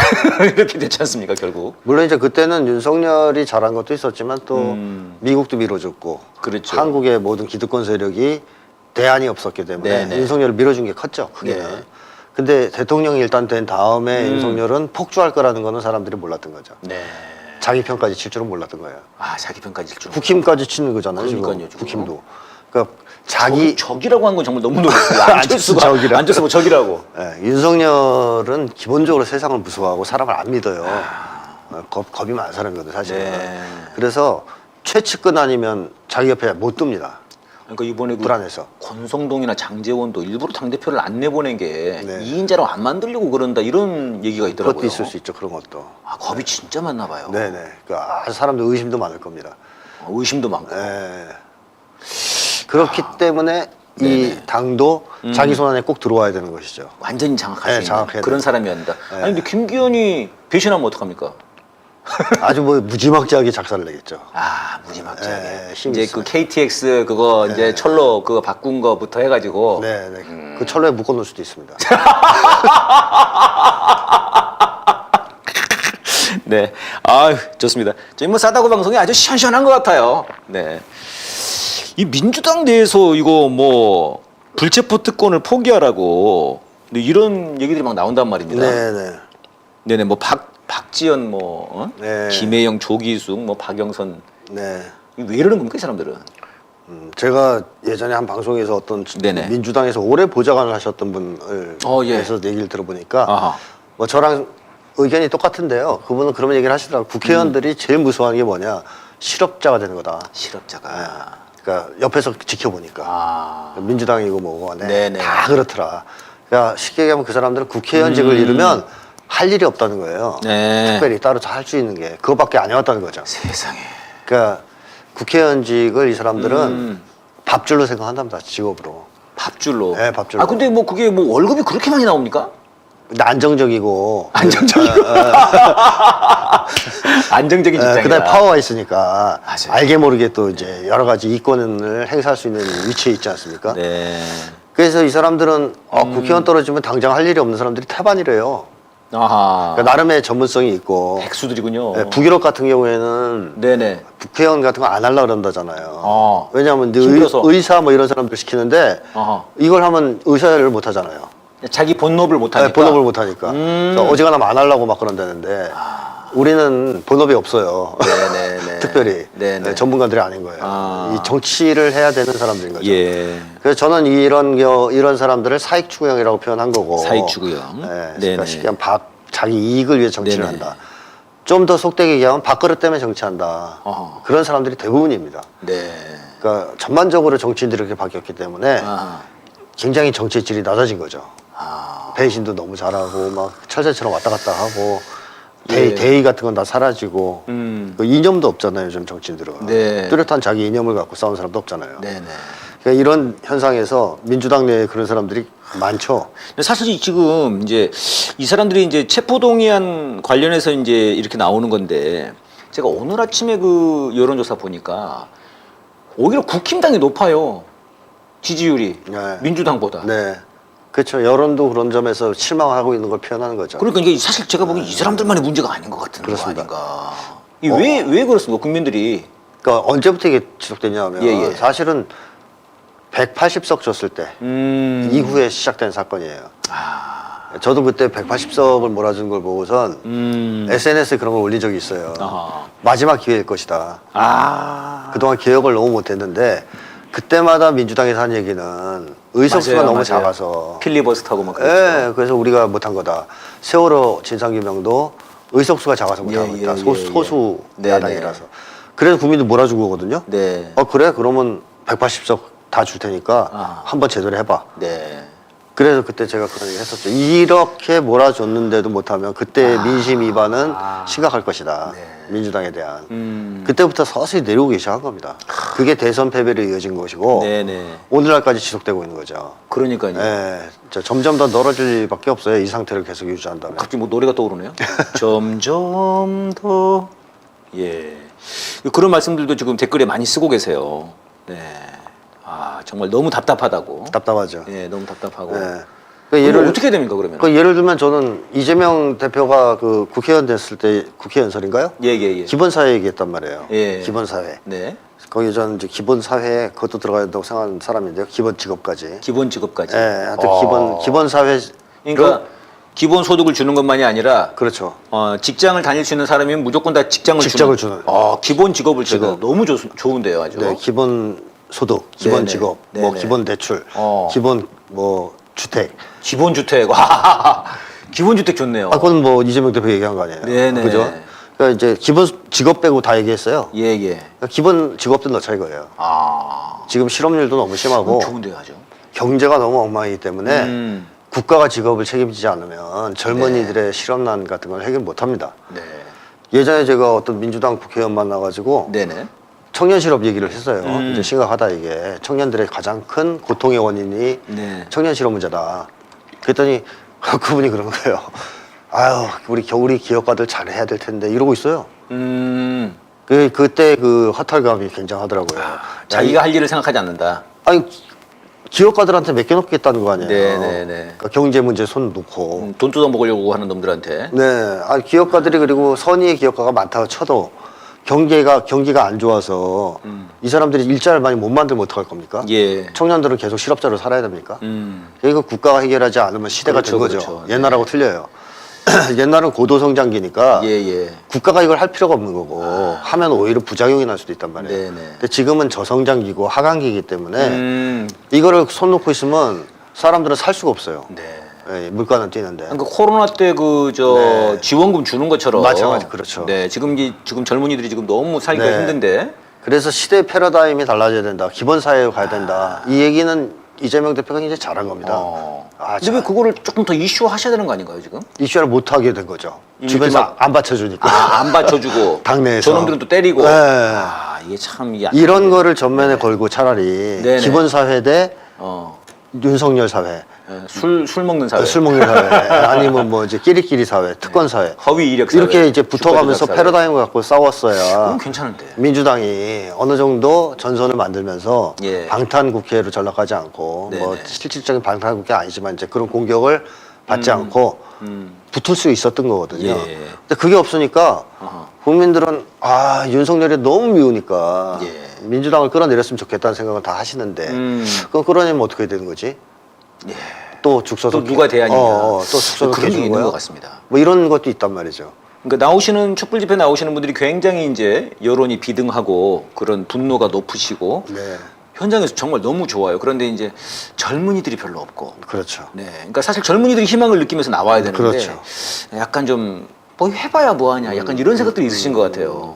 됐지 않습니까 결국? 물론 이제 그때는 윤석열이 잘한 것도 있었지만 또 미국도 밀어줬고 그렇죠. 한국의 모든 기득권 세력이 대안이 없었기 때문에 네네. 윤석열을 밀어준 게 컸죠. 크게는. 네. 근데 대통령이 일단 된 다음에 윤석열은 폭주할 거라는 거는 사람들이 몰랐던 거죠. 네. 자기 편까지 칠 줄은 몰랐던 거예요. 자기 편까지 질 줄. 국힘까지 치는 거잖아요. 그러니까요, 지금. 지금. 국힘도. 그러니까 자기 적이라고 한 건 정말 너무 놀랐어요. 안철수가 적이라. 안철수가 적이라고. 윤석열은 기본적으로 세상을 무서워하고 사람을 안 믿어요. 겁이 많은 사람이거든 사실은. 네. 그래서 최측근 아니면 자기 옆에 못 둡니다. 그러니까 이번에 불안해서. 권성동이나 장제원도 일부러 당 대표를 안 내보낸 게 네. 2인자로 안 만들려고 그런다 이런 얘기가 있더라고요. 그것도 있을 수 있죠. 그런 것도. 겁이 진짜 많나 봐요. 네네. 그러니까 사람들 의심도 많을 겁니다. 의심도 많고. 네. 그렇기 때문에 이 당도 자기 손 안에 꼭 들어와야 되는 것이죠. 완전히 장악할 수 네, 있는 장악해야 그런 돼요. 사람이었다. 아니 근데 김기현이 배신하면 어떡합니까? 아주 뭐 무지막지하게 작사를 내겠죠. 무지막지하게. 네, 힘이 이제 있어요. 그 KTX 그거 이제 철로 그거 바꾼 거부터 해가지고. 네네. 그 철로에 묶어놓을 수도 있습니다. 네. 좋습니다. 저희 뭐 싸다고 방송이 아주 시원시원한 것 같아요. 네. 이 민주당 내에서 이거 뭐 불체포 특권을 포기하라고 근데 이런 얘기들이 막 나온단 말입니다. 네네. 네네. 뭐 박지원 네. 김혜영 조기숙 뭐 박영선 네. 왜 이러는 겁니까 이 사람들은? 제가 예전에 한 방송에서 어떤 네네. 민주당에서 오래 보좌관을 하셨던 분을 예. 해서 얘기를 들어보니까 아하. 뭐 저랑 의견이 똑같은데요. 그분은 그런 얘기를 하시더라고요. 국회의원들이 제일 무서워하는 게 뭐냐. 실업자가 되는 거다. 실업자가. 그러니까 옆에서 지켜보니까. 민주당이고 뭐고 네네. 다 그렇더라. 그러니까 쉽게 얘기하면 그 사람들은 국회의원직을 잃으면 할 일이 없다는 거예요. 네. 특별히 따로 할 수 있는 게 그거밖에 안 해왔다는 거죠. 세상에. 그러니까 국회의원직을 이 사람들은 밥줄로 생각한답니다. 직업으로. 밥줄로. 네, 밥줄로. 근데 뭐 그게 뭐 월급이 그렇게 많이 나옵니까? 근데 안정적이고 안정적인 직장이다. 그다음에 파워가 있으니까 맞아요. 알게 모르게 또 이제 여러 가지 이권을 행사할 수 있는 위치에 있지 않습니까? 네. 그래서 이 사람들은 국회의원 떨어지면 당장 할 일이 없는 사람들이 태반이래요. 아하. 그러니까 나름의 전문성이 있고 백수들이군요. 네, 북유럽 같은 경우에는 네네. 국회의원 같은 거 안 하려고 그런다잖아요. 왜냐하면 힘들어서. 의사 뭐 이런 사람들 시키는데 아하. 이걸 하면 의사를 못 하잖아요. 자기 본업을 못하니까. 네, 본업을 못 하니까. 그래서 어지간하면 안 하려고 막 그런다는데 우리는 본업이 없어요. 네네네. 특별히 네네. 네, 전문가들이 아닌 거예요. 아. 이 정치를 해야 되는 사람들인 거죠. 예. 그래서 저는 이런 사람들을 사익 추구형이라고 표현한 거고. 사익 추구형. 네, 네네. 그러니까 쉽게 하면 자기 이익을 위해 정치를 네네. 한다. 좀 더 속되게 얘기하면 밥그릇 때문에 정치한다. 어허. 그런 사람들이 대부분입니다. 네. 그러니까 전반적으로 정치인들이 그렇게 바뀌었기 때문에 아. 굉장히 정치의 질이 낮아진 거죠. 아. 배신도 너무 잘하고 막 철새처럼 왔다 갔다 하고 예. 대의 같은 건 다 사라지고 그 이념도 없잖아요. 요즘 정치인들은. 네. 뚜렷한 자기 이념을 갖고 싸우는 사람도 없잖아요. 네네. 그러니까 이런 현상에서 민주당 내에 그런 사람들이 많죠. 근데 사실 지금 이제 이 사람들이 이제 체포동의안 관련해서 이제 이렇게 나오는 건데 제가 오늘 아침에 그 여론조사 보니까 오히려 국힘당이 높아요. 지지율이 네. 민주당보다. 네. 그렇죠. 여론도 그런 점에서 실망하고 있는 걸 표현하는 거죠. 그러니까 이게 사실 제가 보기엔 이 사람들만의 문제가 아닌 것 같은 거 그렇습니다. 아닌가. 왜 그렇습니까? 국민들이. 그러니까 언제부터 이게 지속됐냐면 예. 사실은 180석 줬을 때 이후에 시작된 사건이에요. 저도 그때 180석을 몰아준 걸 보고선 SNS에 그런 걸 올린 적이 있어요. 아하. 마지막 기회일 것이다. 아. 그동안 개혁을 너무 못했는데 그때마다 민주당에서 한 얘기는 의석수가 맞아요, 너무 맞아요. 작아서 필리버스터고 막 그랬죠. 예, 그래서 우리가 못한 거다. 세월호 진상규명도 의석수가 작아서 못한 예, 거다. 예, 소수 네, 야당이라서. 그래서 국민도 몰아준 거거든요. 네. 그래? 그러면 180석 다 줄 테니까 아. 한번 제대로 해봐. 네. 그래서 그때 제가 그런 얘기 했었죠. 이렇게 몰아줬는데도 못하면 그때 민심 위반은 심각할 것이다. 네. 민주당에 대한. 그때부터 서서히 내려오기 시작한 겁니다. 그게 대선 패배로 이어진 것이고 네네. 오늘날까지 지속되고 있는 거죠. 그러니까요. 예, 점점 더 멀어질 밖에 없어요. 이 상태를 계속 유지한다면. 갑자기 뭐 노래가 떠오르네요. 점점 더. 예. 그런 말씀들도 지금 댓글에 많이 쓰고 계세요. 네. 아, 정말 너무 답답하다고. 답답하죠. 예, 너무 답답하고. 예. 그럼 예를 어떻게 됩니까, 그러면? 예를 들면 저는 이재명 대표가 그 국회의원 됐을 때 국회연설인가요? 예, 예, 예. 기본사회 얘기했단 말이에요. 예. 기본사회. 네. 거기 저는 이제 기본사회에 그것도 들어가야 된다고 생각하는 사람인데요. 기본 직업까지. 기본 직업까지. 예, 하여튼 어. 기본사회. 그러니까 기본 소득을 주는 것만이 아니라 그렇죠. 직장을 다닐 수 있는 사람이면 무조건 다 직장을 주는. 기본 직업을 주는 너무 좋은데요, 아주. 네, 기본 소득, 기본 네네. 직업, 뭐 네네. 기본 대출, 기본 뭐 주택. 기본 주택. 와. 기본 주택 좋네요. 그건 뭐 이재명 대표 얘기한 거 아니에요. 네네. 그죠? 그러니까 이제 기본 직업 빼고 다 얘기했어요. 예, 예. 그러니까 기본 직업도 넣자 이거예요. 아. 지금 실업률도 너무 심하고 좋은데요, 아주. 경제가 너무 엉망이기 때문에 음. 국가가 직업을 책임지지 않으면 젊은이들의 실업난 같은 걸 해결 못합니다. 네. 예전에 제가 어떤 민주당 국회의원 만나가지고 네네. 청년 실업 얘기를 했어요. 음. 이제 심각하다 이게 청년들의 가장 큰 고통의 원인이 네. 청년 실업 문제다. 그랬더니 그분이 그러는 거예요. 아유 우리 기업가들 잘해야 될 텐데 이러고 있어요. 그때 그 허탈감이 굉장하더라고요. 자기가 할 일을 생각하지 않는다. 아니 기업가들한테 맡겨놓겠다는 거 아니에요. 네네네. 그러니까 경제 문제 손 놓고. 돈 뜯어 먹으려고 하는 놈들한테. 네. 기업가들이 그리고 선의의 기업가가 많다고 쳐도 경기가 안 좋아서 이 사람들이 일자리를 많이 못 만들면 어떡할 겁니까? 예. 청년들은 계속 실업자로 살아야 됩니까? 음. 이거 국가가 해결하지 않으면 시대가 그렇죠, 된 거죠. 그렇죠. 네. 옛날하고 틀려요. 옛날은 고도성장기니까 예, 예. 국가가 이걸 할 필요가 없는 거고 하면 오히려 부작용이 날 수도 있단 말이에요. 네네. 근데 지금은 저성장기고 하강기이기 때문에 음. 이거를 손 놓고 있으면 사람들은 살 수가 없어요. 네. 예, 물가는 뛰는데. 그러니까 코로나 때 네. 지원금 주는 것처럼. 맞아, 그렇죠. 네. 지금 젊은이들이 지금 너무 살기가 네. 힘든데. 그래서 시대 패러다임이 달라져야 된다. 기본 사회로 가야 된다. 이 얘기는 이재명 대표가 이제 잘한 겁니다. 근데 왜 그거를 조금 더 이슈화하셔야 되는 거 아닌가요, 지금? 이슈를 못 하게 된 거죠. 이렇게 주변에서 막- 안 받쳐주니까. 안 받쳐주고. 당내에서. 저놈들은 또 때리고. 네. 이게 참. 이게 이런 거를 전면에 걸고 차라리 네네. 기본 사회 대 어. 윤석열 사회. 술 먹는 사회. 술 먹는 사회, 아니면 뭐 이제 끼리끼리 사회, 특권 사회, 허위 이력 사회. 이렇게 이제 붙어가면서 주가 조작 사회. 패러다임을 갖고 싸웠어야 그건 괜찮은데. 민주당이 어느 정도 전선을 만들면서 예. 방탄 국회로 전락하지 않고 뭐 네네. 실질적인 방탄 국회 아니지만 이제 그런 공격을 받지 않고 붙을 수 있었던 거거든요. 예. 근데 그게 없으니까 어허. 국민들은 아 윤석열이 너무 미우니까 예. 민주당을 끌어내렸으면 좋겠다는 생각을 다 하시는데 그럼 끌어내면 어떻게 되는 거지? 예. 또 죽서서 또 누가 대안이냐. 또 죽서서 그런 게 해주는 있는 거야? 것 같습니다. 뭐 이런 것도 있단 말이죠. 그러니까 나오시는 촛불 집회 나오시는 분들이 굉장히 이제 여론이 비등하고 그런 분노가 높으시고 네, 현장에서 정말 너무 좋아요. 그런데 이제 젊은이들이 별로 없고. 그렇죠. 네. 그러니까 사실 젊은이들이 희망을 느끼면서 나와야 되는데 그렇죠. 약간 좀 뭐 해봐야 뭐하냐. 약간 이런 생각들이 있으신 것 같아요.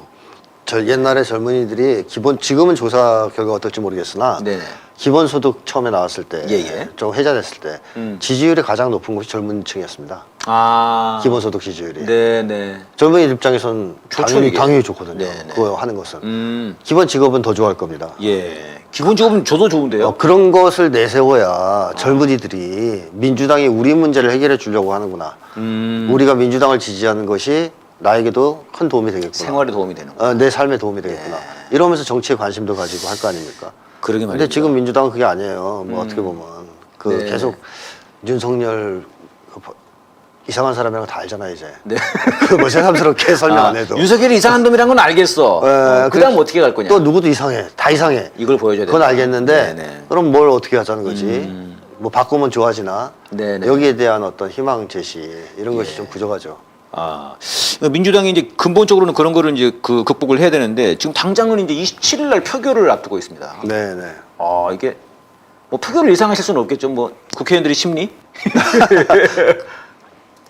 저 옛날에 젊은이들이 지금은 조사 결과 어떨지 모르겠으나 네. 기본소득 처음에 나왔을 때, 예. 좀 회자됐을 때 지지율이 가장 높은 곳이 젊은층이었습니다. 아. 기본소득 지지율이. 네네. 젊은이 입장에서는 좋죠, 이게. 당연히 좋거든요. 네네. 그거 하는 것은. 기본 직업은 더 좋아할 겁니다. 예. 기본 직업은 저도 좋은데요. 그런 것을 내세워야 젊은이들이 민주당이 우리 문제를 해결해 주려고 하는구나. 우리가 민주당을 지지하는 것이 나에게도 큰 도움이 되겠구나. 생활에 도움이 되는 거. 내 삶에 도움이 되겠구나. 이러면서 정치에 관심도 가지고 할 거 아닙니까? 그러게 말이죠. 근데 지금 민주당은 그게 아니에요. 뭐 어떻게 보면 네. 계속 윤석열 이상한 사람이라고 다 알잖아 이제. 네. 그뭐 새삼스럽게 설명 안 해도. 윤석열이 이상한 놈이란 건 알겠어. 그다음 어떻게 갈 거냐. 또 누구도 이상해. 다 이상해. 이걸 보여줘야 돼. 그건 알겠는데 네네. 그럼 뭘 어떻게 하자는 거지? 뭐 바꾸면 좋아지나? 네네. 여기에 대한 어떤 희망 제시 이런 것이 좀 부족하죠. 아, 민주당이 이제 근본적으로는 그런 거를 이제 극복을 해야 되는데 지금 당장은 이제 27일 날 표결을 앞두고 있습니다. 네네. 아, 이게 뭐 표결을 예상하실 수는 없겠죠. 뭐 국회의원들의 심리?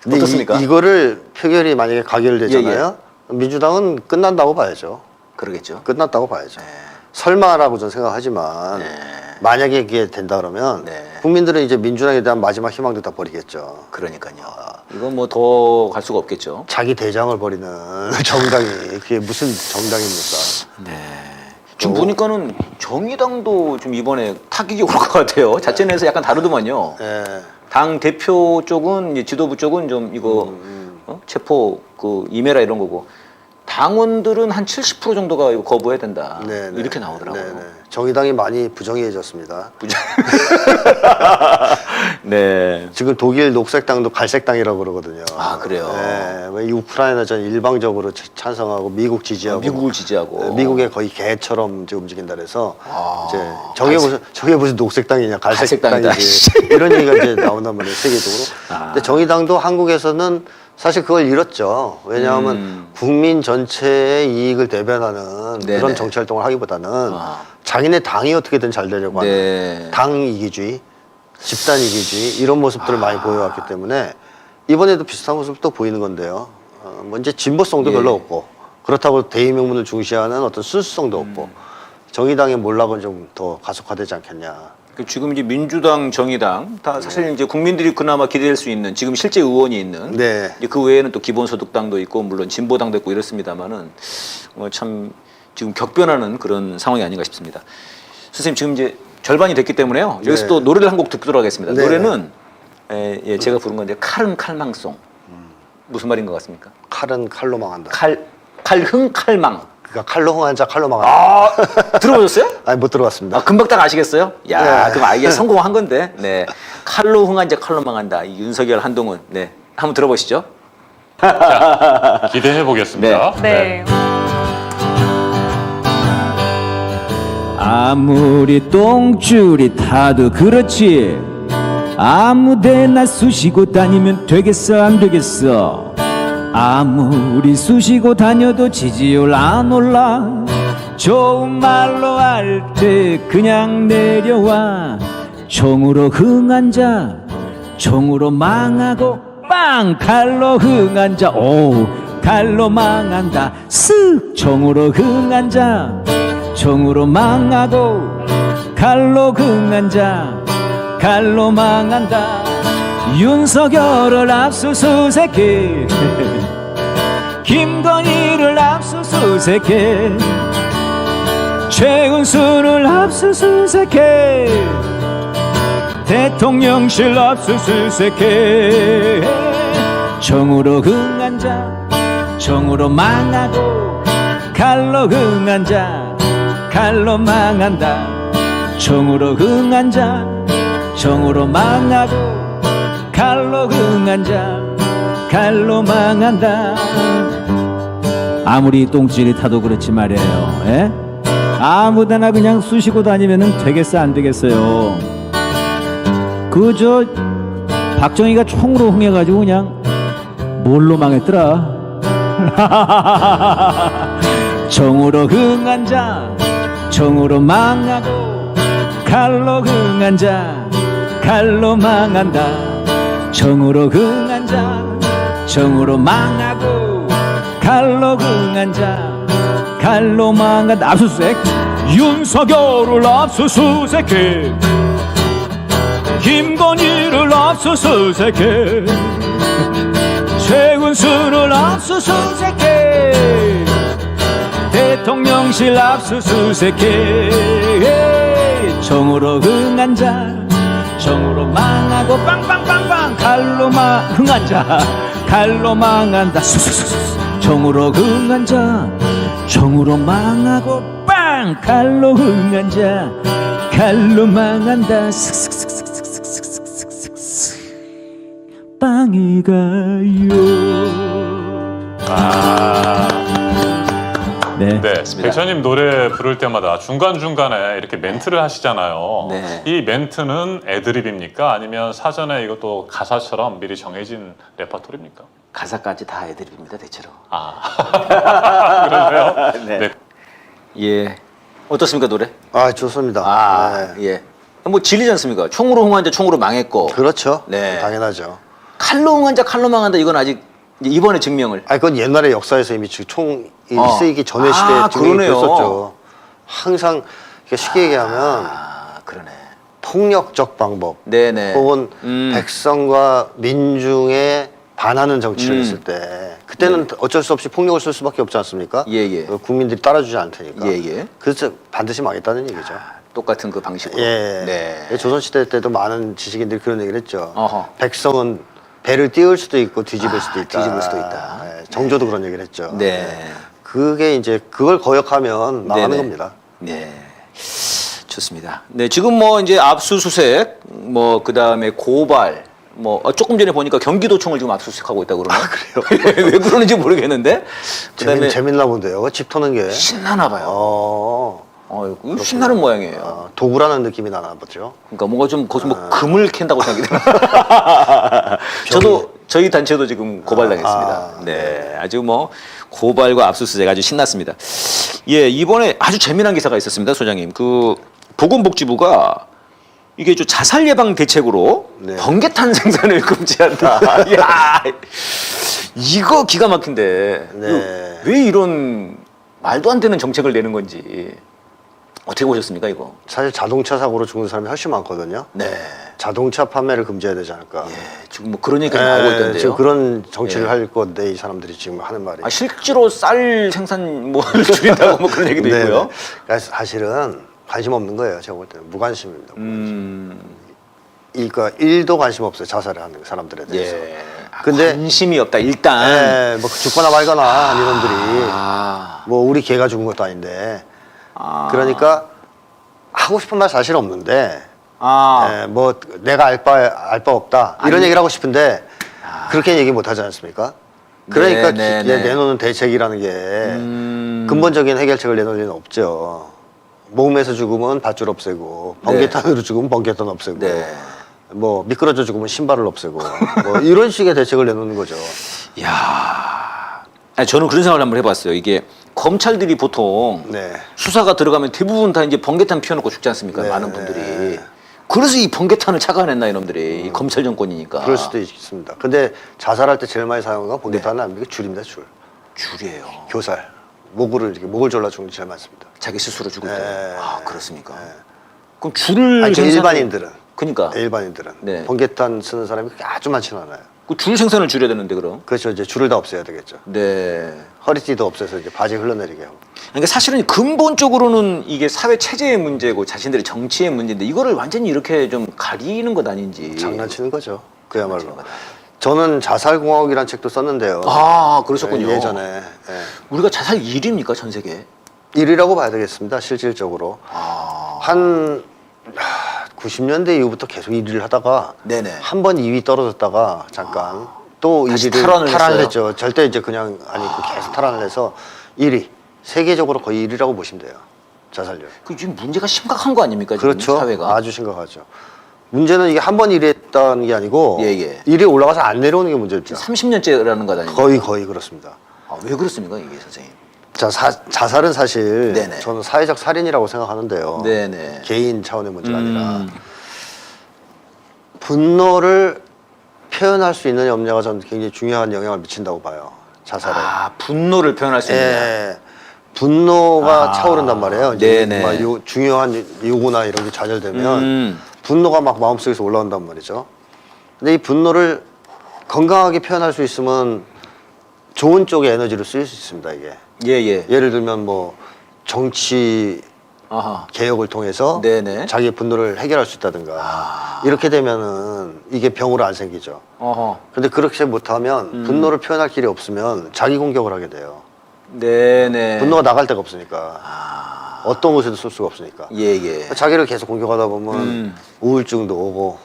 근데 어떻습니까? 이거를 표결이 만약에 가결되잖아요. 민주당은 끝난다고 봐야죠. 그러겠죠. 끝났다고 봐야죠. 설마라고 저는 생각하지만 만약에 그게 된다 그러면 네. 국민들은 이제 민주당에 대한 마지막 희망도 다 버리겠죠. 그러니까요. 이건 뭐 더 갈 수가 없겠죠. 자기 대장을 버리는 정당이 그게 무슨 정당입니까? 네. 지금 보니까는 정의당도 좀 이번에 타격이 올 것 같아요. 자체 내에서 약간 다르더만요. 예. 당 대표 쪽은 이제 지도부 쪽은 좀 이거 체포 임해라 이런 거고 당원들은 한 70% 정도가 이거 거부해야 된다. 네네. 이렇게 나오더라고요. 네네. 정의당이 많이 부정해졌습니다. 네. 지금 독일 녹색당도 갈색당이라고 그러거든요. 아, 그래요? 네. 이 우크라이나 전 일방적으로 찬성하고 미국 지지하고 미국을 지지하고 미국의 거의 개처럼 이제 움직인다 그래서 아, 이제 저게 무슨 녹색당이냐 갈색당이다. 갈색당이지 이런 얘기가 이제 나온단 말이에요 세계적으로. 근데 정의당도 한국에서는 사실 그걸 잃었죠. 왜냐하면 국민 전체의 이익을 대변하는 네네. 그런 정치 활동을 하기보다는 자기네 당이 어떻게든 잘 되려고 네. 하는 당 이기주의, 집단 이기주의 이런 모습들을 많이 보여왔기 때문에 이번에도 비슷한 모습을 또 보이는 건데요. 뭐 이제 진보성도 예. 별로 없고 그렇다고 대의명분을 중시하는 어떤 순수성도 없고 정의당의 몰락은 좀 더 가속화되지 않겠냐. 지금 이제 민주당, 정의당 다 사실 이제 국민들이 그나마 기대할 수 있는 지금 실제 의원이 있는 네. 이제 그 외에는 또 기본소득당도 있고 물론 진보당도 있고 이렇습니다만은 참 지금 격변하는 그런 상황이 아닌가 싶습니다. 선생님 지금 이제 절반이 됐기 때문에요. 여기서 네. 또 노래를 한 곡 듣도록 하겠습니다. 네. 노래는 제가 부른 건데 칼은 칼망송 무슨 말인 것 같습니까? 칼은 칼로 망한다. 칼흥 칼망. 그러니까 칼로 흥한 자 칼로 망한다. 아 들어보셨어요? 아니 못 들어봤습니다. 아, 금방 딱 아시겠어요? 야, 네. 그럼 아예 성공한 건데. 네. 칼로 흥한 자 칼로 망한다. 이 윤석열 한동훈. 네. 한번 들어보시죠. 기대해 보겠습니다. 네. 아무리 똥줄이 타도 그렇지 아무데나 쑤시고 다니면 되겠어 안 되겠어 아무리 쑤시고 다녀도 지지율 안 올라 좋은 말로 할 때 그냥 내려와 총으로 흥한 자 총으로 망하고 빵 칼로 흥한 자 오 칼로 망한다 쓱 총으로 흥한 자 총으로 망하고 칼로 흥한 자 칼로 망한다 윤석열을 압수수색해 김건희를 압수수색해 최은순을 압수수색해 대통령실 압수수색해. 정으로 흥한 자 정으로 망하고, 칼로 흥한 자 칼로 망한다. 정으로 흥한 자 정으로 망하고, 칼로 흥한 자 칼로 망한다. 아무리 똥줄이 타도 그렇지 말이에요. 에? 아무데나 그냥 쑤시고 다니면은 되겠어 안 되겠어요. 그저 박정희가 총으로 흥해가지고 그냥 뭘로 망했더라. 정으로 흥한 자 정으로 망하고, 칼로 흥한 자 칼로 망한다. 정으로 흥한 자 정으로 망하고, 칼로 흥한 자 칼로 망한다. 압수수색. 윤석열을 압수수색해. 김건희를 압수수색해. 최은수를 압수수색해. 대통령실 압수수색해. 정으로 흥한 자 정으로 망하고, 빵빵빵빵 칼로 흥한 자 칼로 망한다. 정으로 흥한 자 정으로 망하고, 빵 칼로 흥한 자 칼로 망한다. 빵이 가요. 네. 네, 백천님 노래 부를 때마다 중간중간에 이렇게 멘트를 하시잖아요. 네. 이 멘트는 애드립입니까? 아니면 사전에 이것도 가사처럼 미리 정해진 레퍼토리입니까? 가사까지 다 애드립입니다, 대체로. 그런데요? 네. 네. 예. 어떻습니까, 노래? 아, 좋습니다. 아, 네. 예. 뭐 질리지 않습니까? 총으로 흥한 자 총으로 망했고, 그렇죠. 네. 당연하죠. 칼로 흥한 자 칼로 망한다. 이건 아직 이제 이번에 증명을. 아, 그건 옛날에 역사에서 이미 총이 쓰이기 전에 아, 시대에 증명이 그러네요. 됐었죠. 항상 이렇게 쉽게 얘기하면 아, 그러네. 폭력적 방법 네네. 혹은 백성과 민중에 반하는 정치를 했을 때 그때는 어쩔 수 없이 폭력을 쓸 수밖에 없지 않습니까? 네. 예, 예. 국민들이 따라주지 않을 테니까. 예, 예. 그래서 반드시 망했다는 얘기죠. 똑같은 그 방식으로. 예. 네. 조선시대 때도 많은 지식인들이 그런 얘기를 했죠. 어허. 백성은 배를 띄울 수도 있고 뒤집을 수도 있다. 뒤집을 수도 있다. 예, 정조도 그런 얘기를 했죠. 네. 그게 이제 그걸 거역하면 망하는 네네. 겁니다. 네. 좋습니다. 네, 지금 뭐 이제 압수수색, 뭐 그다음에 고발, 뭐 조금 전에 보니까 경기도청을 지금 압수수색하고 있다고 그러네요. 그래요? 왜 그러는지 모르겠는데. 그다음에 재밌나 본데요. 집 터는 게. 신나나 봐요. 이거 신나는 모양이에요. 도구라는 느낌이 나나 보죠. 그러니까 뭔가 좀 거기서 뭐 금을 캔다고 생각이 들어요. 저희 단체도 지금 고발당했습니다. 네, 아주 뭐 고발과 압수수색 아주 신났습니다. 예, 이번에 아주 재미난 기사가 있었습니다, 소장님. 그 보건복지부가 이게 좀 자살 예방 대책으로 네. 번개탄 생산을 금지한다. 야, 이거 기가 막힌데 네. 왜 이런 말도 안 되는 정책을 내는 건지 어떻게 보셨습니까, 이거? 사실 자동차 사고로 죽는 사람이 훨씬 많거든요. 네. 자동차 판매를 금지해야 되지 않을까. 예, 지금 뭐 그런 얘기가 나오고 있던데요. 지금 그런 정치를 예. 할 건데 이 사람들이 지금 하는 말이. 아, 실제로 쌀 생산 뭐를 줄인다고 뭐 그런 얘기도 네, 있고요. 네. 그러니까 사실은 관심 없는 거예요. 제가 볼 때는 무관심입니다. 그러니까 일도 관심 없어요. 자살을 하는 사람들에 대해서. 예. 아, 근데 관심이 없다. 일단. 뭐 죽거나 말거나 이놈들이 아, 뭐 우리 개가 죽은 것도 아닌데. 아. 그러니까 하고 싶은 말 사실 없는데. 아, 뭐 내가 알 바 없다 이런 아니. 얘기를 하고 싶은데 그렇게 얘기 못 하지 않습니까? 그러니까 네, 네, 네. 내놓는 대책이라는 게 근본적인 해결책을 내놓을 리는 없죠. 모험에서 죽으면 밧줄 없애고 번개탄으로 죽으면 번개탄 없애고 네. 뭐 미끄러져 죽으면 신발을 없애고 뭐 이런 식의 대책을 내놓는 거죠. 야, 아니, 저는 그런 생각을 한번 해봤어요. 이게 검찰들이 보통 네. 수사가 들어가면 대부분 다 이제 번개탄 피워놓고 죽지 않습니까? 네, 많은 네. 분들이. 그래서 이 번개탄을 착안했나 이놈들이 이 검찰 정권이니까. 그럴 수도 있습니다. 근데 자살할 때 제일 많이 사용한 건 번개탄은 아닙니까? 줄입니다. 줄. 줄이에요. 교살. 목을 졸라 죽는 게 제일 많습니다. 자기 스스로 죽을 때. 네. 아, 그렇습니까? 그럼 줄을 아니, 생산을- 일반인들은 그러니까 일반인들은 네. 번개탄 쓰는 사람이 아주 많지는 않아요. 그 줄 생산을 줄여야 되는데 그럼. 그렇죠. 이제 줄을 다 없애야 되겠죠. 네. 허리띠도 없애서 이제 바지 흘러내리게 하고. 그러니까 사실은 근본적으로는 이게 사회 체제의 문제고 자신들의 정치의 문제인데 이거를 완전히 이렇게 좀 가리는 것 아닌지. 장난치는 거죠. 그야말로. 장난치는 거다. 저는 자살공화국이라는 책도 썼는데요. 아, 그러셨군요. 예전에. 예. 우리가 자살 1위입니까 전 세계? 1위라고 봐야 되겠습니다. 실질적으로. 아. 한 90년대 이후부터 계속 1위를 하다가 네네. 한 번 2위 떨어졌다가 잠깐 또 다시 1위를 탈환을 탈환을 했어요? 했죠. 절대 이제 그냥 아니고 계속 탈환을 해서 1위. 세계적으로 거의 1위라고 보시면 돼요. 자살률. 그 지금 문제가 심각한 거 아닙니까? 지금 그렇죠. 사회가. 아주 심각하죠. 문제는 이게 한 번 1위 했다는 게 아니고 예, 예. 1위 올라가서 안 내려오는 게 문제죠. 30년째라는 것 아닙니까? 거의 그렇습니다. 아, 왜 그렇습니까 이게 선생님? 자, 자살은 사실 네네. 저는 사회적 살인이라고 생각하는데요. 네네. 개인 차원의 문제가 아니라 분노를 표현할 수 있느냐 없느냐가 저는 굉장히 중요한 영향을 미친다고 봐요. 자살에. 아, 분노를 표현할 수 있느냐. 예. 분노가 아, 차오른단 말이에요. 이제 네네. 막 중요한 요구나 이런 게 좌절되면 분노가 막 마음속에서 올라온단 말이죠. 근데 이 분노를 건강하게 표현할 수 있으면 좋은 쪽의 에너지로 쓰일 수 있습니다, 이게. 예예. 예를 들면 뭐 정치 아하. 개혁을 통해서 네네. 자기의 분노를 해결할 수 있다든가 이렇게 되면은 이게 병으로 안 생기죠. 어허. 근데 그렇게 못하면 분노를 표현할 길이 없으면 자기 공격을 하게 돼요. 네네. 분노가 나갈 데가 없으니까 어떤 곳에도 쓸 수가 없으니까 예예. 자기를 계속 공격하다 보면 우울증도 오고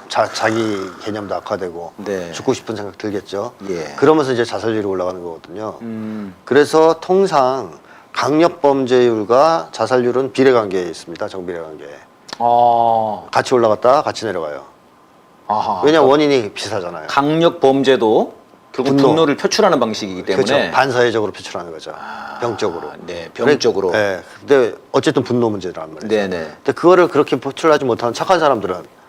자기 개념도 악화되고 네. 죽고 싶은 생각 들겠죠. 예. 그러면서 이제 자살률이 올라가는 거거든요. 그래서 통상 강력 범죄율과 자살률은 비례관계에 있습니다. 정비례관계. 같이 올라갔다 같이 내려가요. 아하. 왜냐 원인이 비슷하잖아요. 강력 범죄도 결국 분노. 분노를 표출하는 방식이기 때문에. 그렇죠. 반사회적으로 표출하는 거죠. 병적으로. 네, 병적으로. 네. 근데 어쨌든 분노 문제란 말이죠. 네네. 근데 그거를 그렇게 표출하지 못하는 착한 사람들은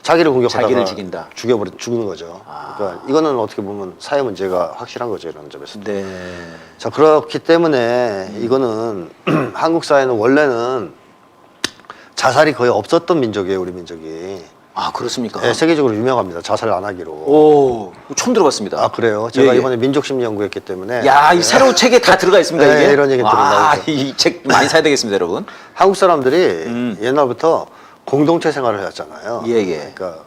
자기를 공격하다가 자기를 죽인다. 죽는 거죠. 그러니까 이거는 어떻게 보면 사회 문제가 확실한 거죠. 이런 점에서. 네. 자, 그렇기 때문에 이거는 한국 사회는 원래는 자살이 거의 없었던 민족이에요. 우리 민족이. 아 그렇습니까? 네, 세계적으로 유명합니다. 자살 안 하기로. 오, 처음 들어봤습니다. 아, 그래요? 제가 예, 예. 이번에 민족심리 연구했기 때문에. 야, 이 새로운 책에 다 들어가 있습니다. 네, 이게. 이런 얘기들이 나오죠. 이 책 많이 사야 되겠습니다, 여러분. 한국 사람들이 옛날부터 공동체 생활을 해왔잖아요. 예, 예. 그러니까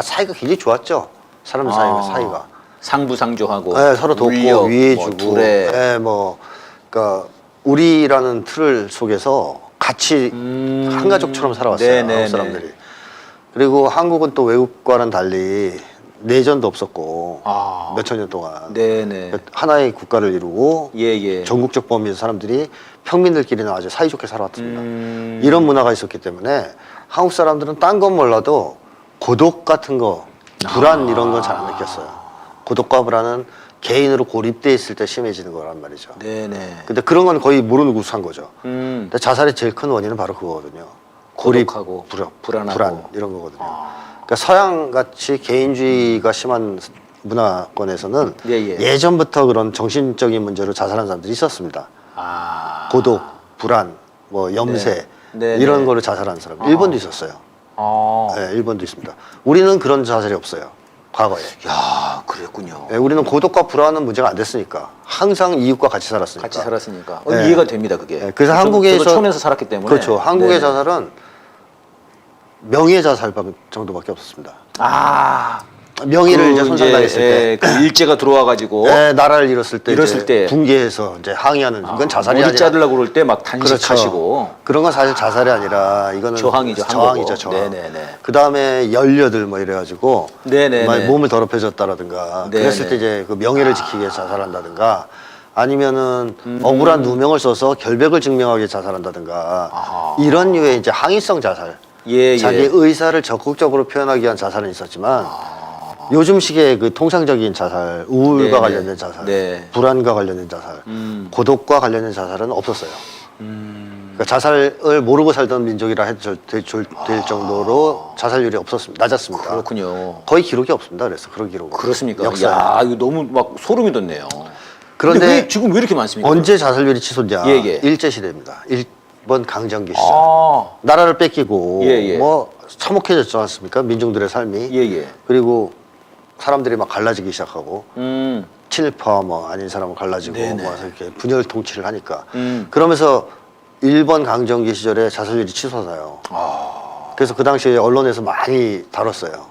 사이가 굉장히 좋았죠. 사람들 사이가. 상부상조하고. 네, 서로 돕고 울력, 위해주고. 뭐 둘에. 네, 뭐 그러니까 우리라는 틀 속에서 같이 한 가족처럼 살아왔어요. 네네네. 한국 사람들이. 그리고 한국은 또 외국과는 달리 내전도 없었고 몇천 년 동안 네네. 하나의 국가를 이루고 예예. 전국적 범위에서 사람들이 평민들끼리는 아주 사이좋게 살아왔습니다. 이런 문화가 있었기 때문에 한국 사람들은 딴 건 몰라도 고독 같은 거, 불안 이런 건 잘 안 느꼈어요. 고독과 불안은 개인으로 고립돼 있을 때 심해지는 거란 말이죠. 네네. 근데 그런 건 거의 모르는 구수한 거죠. 음. 근데 자살의 제일 큰 원인은 바로 그거거든요. 고독하고 불안, 불안하고. 이런 거거든요. 그러니까 서양 같이 개인주의가 심한 문화권에서는 예. 예전부터 그런 정신적인 문제로 자살한 사람들이 있었습니다. 아. 고독, 불안, 뭐 염세 네. 이런 네. 거를 자살하는 사람. 일본도 있었어요. 아. 네, 일본도 있습니다. 우리는 그런 자살이 없어요. 과거에. 야, 그랬군요. 네, 우리는 고독과 불안은 문제가 안 됐으니까 항상 이웃과 같이 살았으니까. 같이 살았으니까. 네. 이해가 됩니다, 그게. 네, 그래서 저도 한국에서 촌에서 살았기 때문에. 그렇죠. 한국의 네네. 자살은 명예 자살 정도밖에 없었습니다. 아. 명예를 이제 손상당했을 때, 그 일제가 들어와 가지고 네, 나라를 잃었을 때, 잃었을 이제 때. 붕괴해서 이제 항의하는 이건 자살이 머리 아니라 자르려고 그럴 때 막 단식하시고. 그렇죠. 그런 건 사실 자살이 아니라 이거는 저항이죠, 한 저항이죠, 거고. 저항. 네네네. 그 다음에 연료들 뭐 이래가지고 네네네. 막 몸을 더럽혀졌다라든가 네네. 그랬을 때 이제 그 명예를 지키기 위해 자살한다든가 아니면은 억울한 누명을 써서 결백을 증명하기 위해 자살한다든가 이런 류의 이제 항의성 자살. 예, 자기의 예. 의사를 적극적으로 표현하기 위한 자살은 있었지만 요즘 식의 그 통상적인 자살, 우울과 네네. 관련된 자살, 네. 불안과 관련된 자살, 고독과 관련된 자살은 없었어요. 그러니까 자살을 모르고 살던 민족이라 해도 될 정도로 자살률이 낮았습니다. 그렇군요. 거의 기록이 없습니다. 그래서 그런 기록은. 그렇습니까? 역사에. 야, 이거 너무 막 소름이 돋네요. 그런데 근데 왜, 지금 왜 이렇게 많습니까? 언제 자살률이 치솟냐? 예, 예. 일제 시대입니다. 1번 강점기 시절. 나라를 뺏기고 예. 뭐 참혹해졌지 않습니까? 민중들의 삶이. 예. 그리고 사람들이 막 갈라지기 시작하고 음. 친일파 뭐 아닌 사람은 갈라지고 네네. 뭐 이렇게 분열 통치를 하니까 음. 그러면서 1번 강점기 시절에 자살률이 치솟아요. 그래서 그 당시에 언론에서 많이 다뤘어요.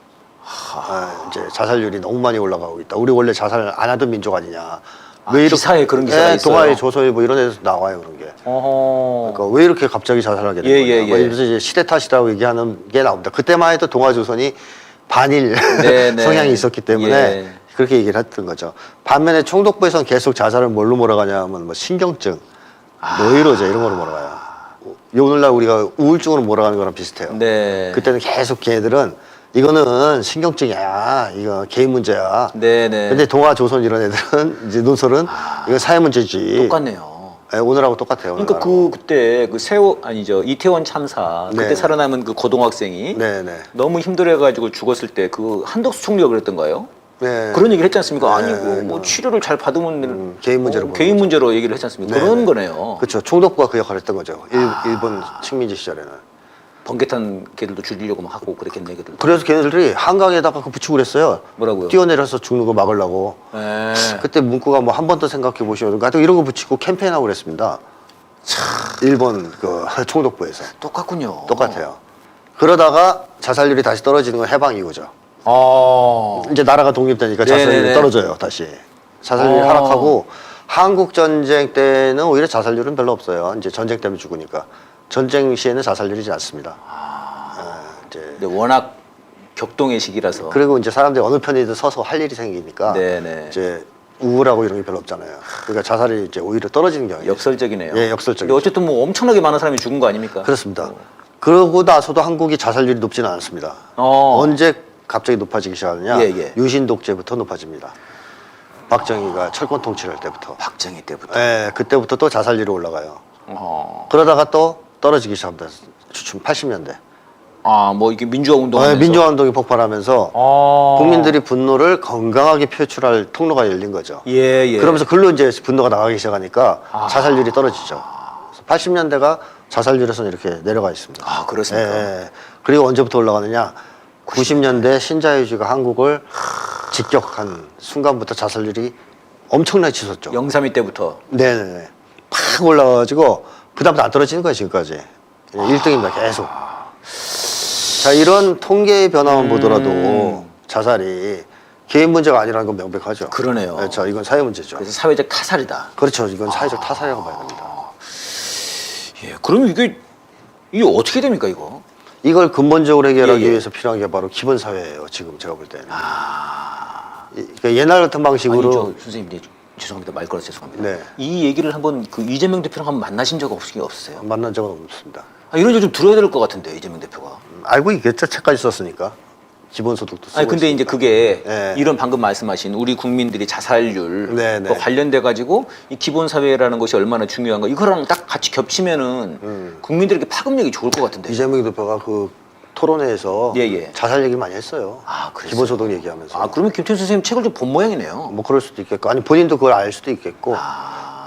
이제 자살률이 너무 많이 올라가고 있다. 우리 원래 자살 안 하던 민족 아니냐. 기사에 그런 기사가 있어요? 동아일 조선일보 이런 데서 나와요 그런 게. 어허. 그러니까 왜 이렇게 갑자기 자살하게 된 예, 거냐. 예, 뭐 예. 이러면서 이제 시대 탓이라고 얘기하는 게 나옵니다. 그때만 해도 동아조선이 반일 네, 네. 성향이 있었기 때문에 예. 그렇게 얘기를 했던 거죠. 반면에 총독부에서는 계속 자살을 뭘로 몰아가냐면 뭐 신경증, 노이로제 이런 거로 몰아가요. 오늘날 우리가 우울증으로 몰아가는 거랑 비슷해요. 네. 그때는 계속 걔네들은 이거는 신경증이야, 이거 개인 문제야. 네네. 근데 동아조선 이런 애들은 이제 논설은 이건 사회 문제지. 똑같네요. 네, 오늘하고 똑같아요. 그러니까 오늘하고. 그때 그 아니죠 이태원 참사 그때 네. 살아남은 그 고등학생이 네네. 너무 힘들어가지고 죽었을 때 그 한덕수 총리가 그랬던가요? 네. 그런 얘기를 했지 않습니까? 네, 아니고 뭐 치료를 잘 받으면 개인 문제로 보는 개인 거죠. 문제로 얘기를 했지 않습니까? 네, 그런 네. 거네요. 그렇죠. 총독부가 그 역할을 했던 거죠. 일본 식민지 시절에는. 번개탄 걔들도 죽이려고 막 하고 그랬겠네 걔들. 그래서 걔네들이 한강에다가 그 붙이고 그랬어요. 뭐라고요? 뛰어내려서 죽는 거 막으려고. 네. 그때 문구가 뭐 한 번 더 생각해 보시오. 하여튼 이런 거 붙이고 캠페인하고 그랬습니다. 일본 그 총독부에서. 똑같군요. 똑같아요. 그러다가 자살률이 다시 떨어지는 건 해방 이후죠. 아. 이제 나라가 독립되니까 자살률이 네네네. 떨어져요, 다시. 자살률이 아. 하락하고 한국 전쟁 때는 오히려 자살률은 별로 없어요. 이제 전쟁 때문에 죽으니까. 전쟁 시에는 자살률이지 않습니다. 이제 근데 워낙 격동의 시기라서. 그리고 이제 사람들이 어느 편이든 서서 할 일이 생기니까 네네. 이제 우울하고 이런 게 별로 없잖아요. 그러니까 자살이 이제 오히려 떨어지는 경향이 역설적이네요. 예, 역설적이죠. 근데 어쨌든 뭐 엄청나게 많은 사람이 죽은 거 아닙니까? 그렇습니다. 그러고 나서도 한국이 자살률이 높지는 않습니다. 언제 갑자기 높아지기 시작하느냐? 예. 유신 독재부터 높아집니다. 박정희가 철권 통치를 할 때부터. 박정희 때부터. 예, 그때부터 또 자살률이 올라가요. 어. 그러다가 또 떨어지기 시작합니다. 주춤 80년대. 뭐 이게 민주화 운동하면서. 민주화 운동이 폭발하면서 아. 국민들이 분노를 건강하게 표출할 통로가 열린 거죠. 예. 그러면서 글로 이제 분노가 나가기 시작하니까 자살률이 떨어지죠. 그래서 80년대가 자살률에서는 이렇게 내려가 있습니다. 아, 그렇습니까? 예. 그리고 언제부터 올라가느냐? 90년대 신자유주의가 한국을 직격한 순간부터 자살률이 엄청나게 치솟죠. 영삼이 때부터. 네네네. 팍 올라가가지고 그다음부터 안 떨어지는 거예요, 지금까지. 1등입니다, 계속. 자, 이런 통계의 변화만 보더라도 자살이 개인 문제가 아니라는 건 명백하죠. 그러네요. 그렇죠. 이건 사회 문제죠. 그래서 사회적 타살이다. 그렇죠. 이건 사회적 타살이라고 봐야 됩니다. 예. 그러면 이게 어떻게 됩니까 이거? 이걸 근본적으로 해결하기 예. 위해서 필요한 게 바로 기본 사회예요. 지금 제가 볼 때는. 그러니까 옛날 같은 방식으로 아니, 선생님, 네, 죄송합니다. 말 걸어서 죄송합니다. 네. 이 얘기를 한번 그 이재명 대표랑 한번 만나신 적 없으세요? 만난 적은 없습니다. 이런 얘기 좀 들어야 될 것 같은데 이재명 대표가. 알고 있겠죠. 책까지 썼으니까. 기본소득도 쓰고. 아니 근데 이제 있으니까. 그게 네. 이런 방금 말씀하신 우리 국민들이 자살률 네, 네. 그 관련돼 가지고 이 기본 사회라는 것이 얼마나 중요한가 이거랑 딱 같이 겹치면은 국민들에게 파급력이 좋을 것 같은데. 이재명 대표가 그 토론회에서 예. 자살 얘기를 많이 했어요. 그랬어요? 기본소득 얘기하면서. 그러면 김태현 선생님 책을 좀 본 모양이네요. 뭐 그럴 수도 있겠고, 아니 본인도 그걸 알 수도 있겠고.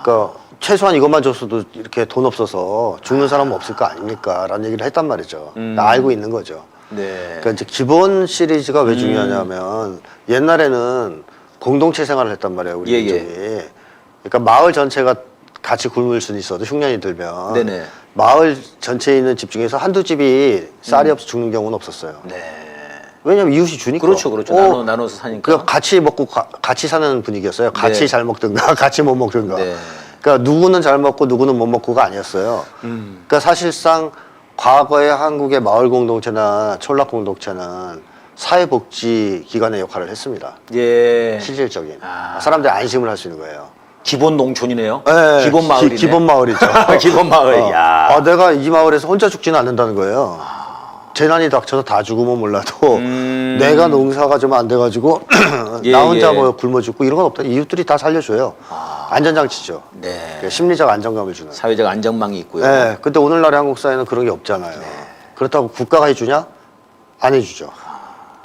그러니까 최소한 이것만 줬어도 이렇게 돈 없어서 죽는 사람은 없을 거 아닙니까?라는 얘기를 했단 말이죠. 알고 있는 거죠. 네. 그러니까 이제 기본 시리즈가 왜 중요하냐면 옛날에는 공동체 생활을 했단 말이에요, 우리 예, 민족이. 그러니까 마을 전체가 같이 굶을 수는 있어도 흉년이 들면 네네. 마을 전체에 있는 집 중에서 한두 집이 쌀이 없어 죽는 경우는 없었어요. 네. 왜냐면 이웃이 주니까. 그렇죠. 나눠서 사니까. 그러니까 같이 먹고 같이 사는 분위기였어요. 같이 네. 잘 먹든가 같이 못 먹든가. 네. 그러니까 누구는 잘 먹고 누구는 못 먹고가 아니었어요. 그러니까 사실상 과거의 한국의 마을 공동체나 촌락 공동체는 사회복지 기관의 역할을 했습니다. 예. 실질적인. 사람들이 안심을 할 수 있는 거예요. 기본 농촌이네요. 네, 기본 마을이네. 기본 마을이죠. 기본 마을. 야. 내가 이 마을에서 혼자 죽지는 않는다는 거예요. 재난이 닥쳐서 다 죽으면 몰라도 내가 농사가 좀 안 돼가지고 예, 나 혼자 예. 뭐 굶어 죽고 이런 건 없다. 이웃들이 다 살려줘요. 안전장치죠. 네. 그러니까 심리적 안정감을 주는. 사회적 안정망이 있고요. 네. 근데 오늘날의 한국 사회는 그런 게 없잖아요. 그렇다고 국가가 해주냐? 안 해주죠.